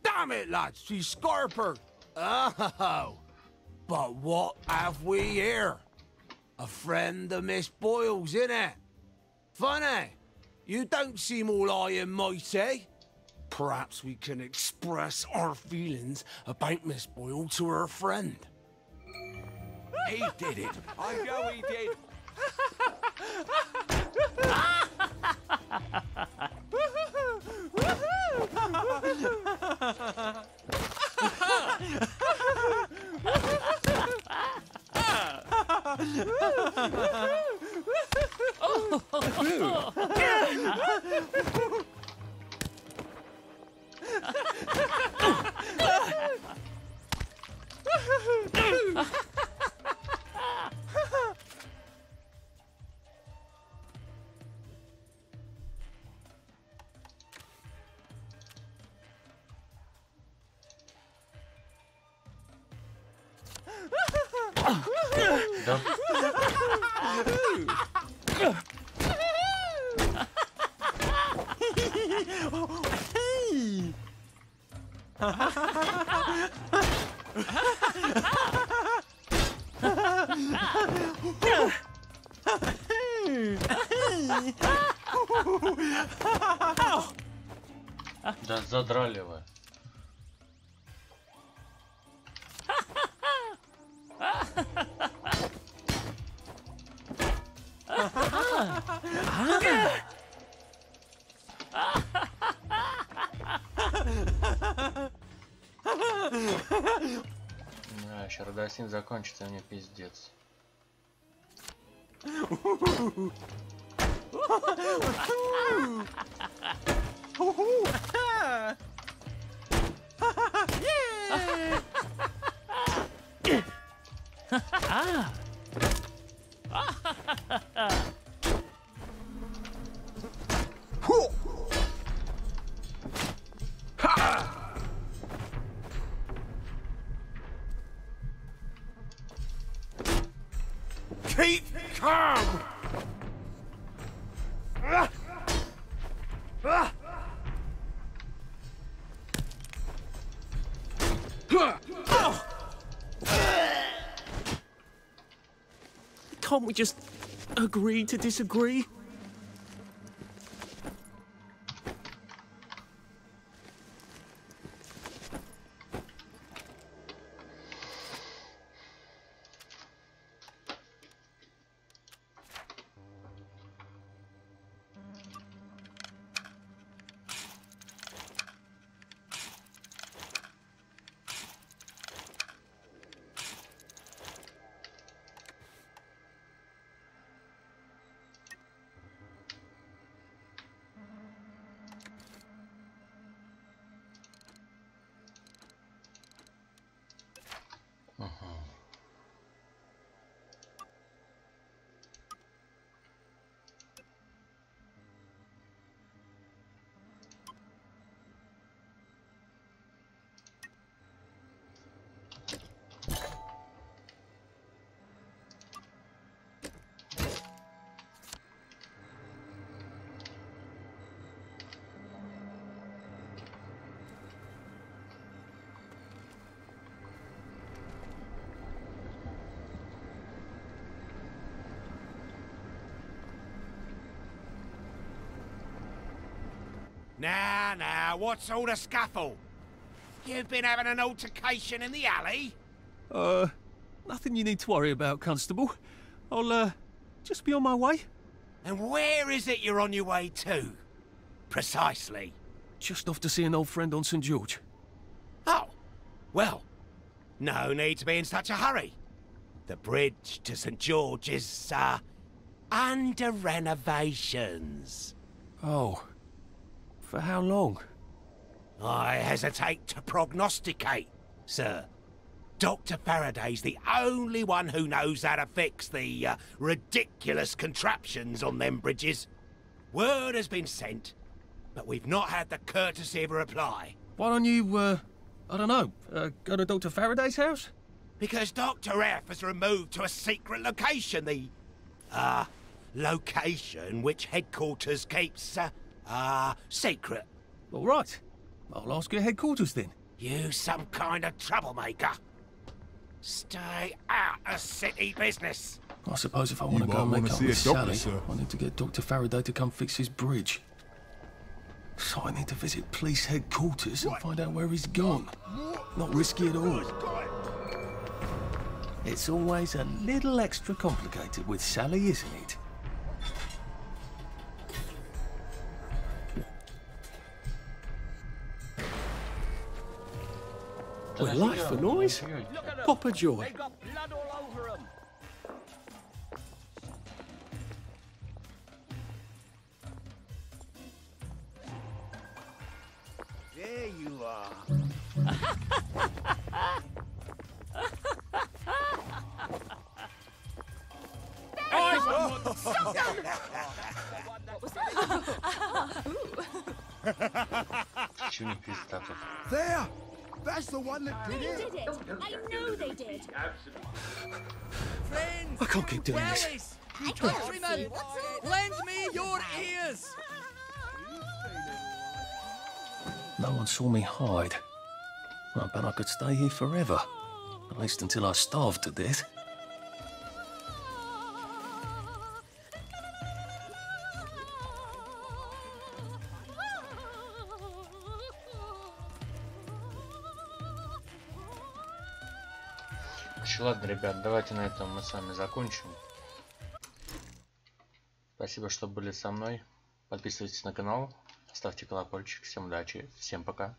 Damn it, lads, she's Scarper. Oh, but what have we here? A friend of Miss Boyle's, innit? Funny, you don't seem all high and mighty. Perhaps we can express our feelings about Miss Boyle to her friend. He did it. I know he did. Да. Да задрали вы. Да, сейчас родосин закончится, мне пиздец. Keep calm! Can't we just agree to disagree? Now, what's all the scuffle? You've been having an altercation in the alley? Nothing you need to worry about, Constable. I'll, just be on my way. And where is it you're on your way to? Precisely. Just off to see an old friend on St. George. Oh, well, no need to be in such a hurry. The bridge to St. George is, under renovations. Oh. For how long? I hesitate to prognosticate, sir. Dr. Faraday's the only one who knows how to fix the ridiculous contraptions on them bridges. Word has been sent, but we've not had the courtesy of a reply. Why don't you, I don't know, go to Dr. Faraday's house? Because Dr. F has removed to a secret location, the, location which headquarters keeps, secret. All right. I'll ask your headquarters then. You some kind of troublemaker. Stay out of city business. I suppose if I want to go and make up with Sally, I need to get Dr. Faraday to come fix his bridge. So I need to visit police headquarters and find out where he's gone. Not risky at all. It's always a little extra complicated with Sally, isn't it? Well, life for noise. Papa joy. They've got blood all over them. There you are. Stop them! What was that? There! That's the one that They did did it! it! I know they did! Friends! I can't keep doing this. Wellies! Countrymen! Lend me your ears! No one saw me hide. I bet I could stay here forever. At least until I starved to death. Ладно, ребят, давайте на этом мы с вами закончим. Спасибо, что были со мной. Подписывайтесь на канал, ставьте колокольчик. Всем удачи, всем пока.